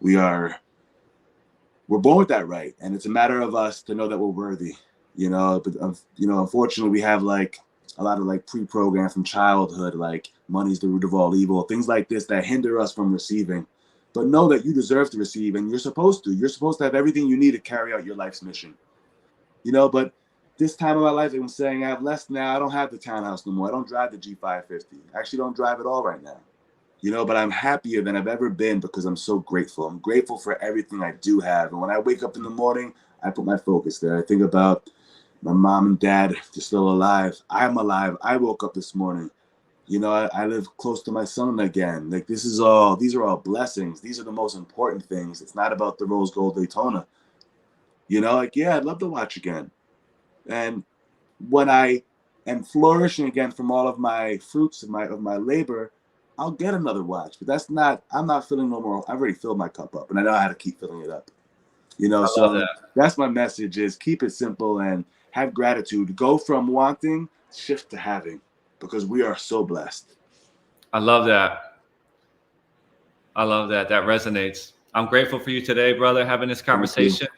we're born with that right, and it's a matter of us to know that we're worthy. You know, but you know, unfortunately, we have like a lot of like pre-programmed from childhood, like money's the root of all evil, things like this that hinder us from receiving. But know that you deserve to receive, and you're supposed to. You're supposed to have everything you need to carry out your life's mission. You know, but this time of my life, I'm saying I have less now. I don't have the townhouse no more. I don't drive the G550. I actually don't drive it all right now. You know, but I'm happier than I've ever been because I'm so grateful. I'm grateful for everything I do have. And when I wake up in the morning, I put my focus there. I think about my mom and dad, they're still alive. I'm alive. I woke up this morning. You know, I live close to my son again. Like, these are all blessings. These are the most important things. It's not about the rose gold Daytona. You know, like, yeah, I'd love to watch again. And when I am flourishing again from all of my fruits of my labor, I'll get another watch. But I'm not filling no more. I've already filled my cup up, and I know how to keep filling it up. You know, I love so that. that's my message: is keep it simple and have gratitude. Go from wanting, shift to having, because we are so blessed. I love that. I love that. That resonates. I'm grateful for you today, brother, having this conversation.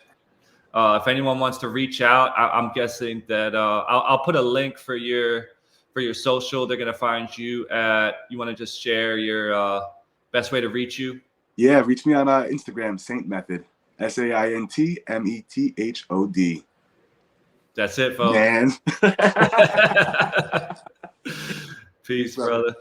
If anyone wants to reach out, I'm guessing that I'll put a link for your social. They're gonna find you at. You want to just share your best way to reach you? Yeah, reach me on Instagram, Saint Method, SAINTMETHOD. That's it, folks. Man. Peace, brother.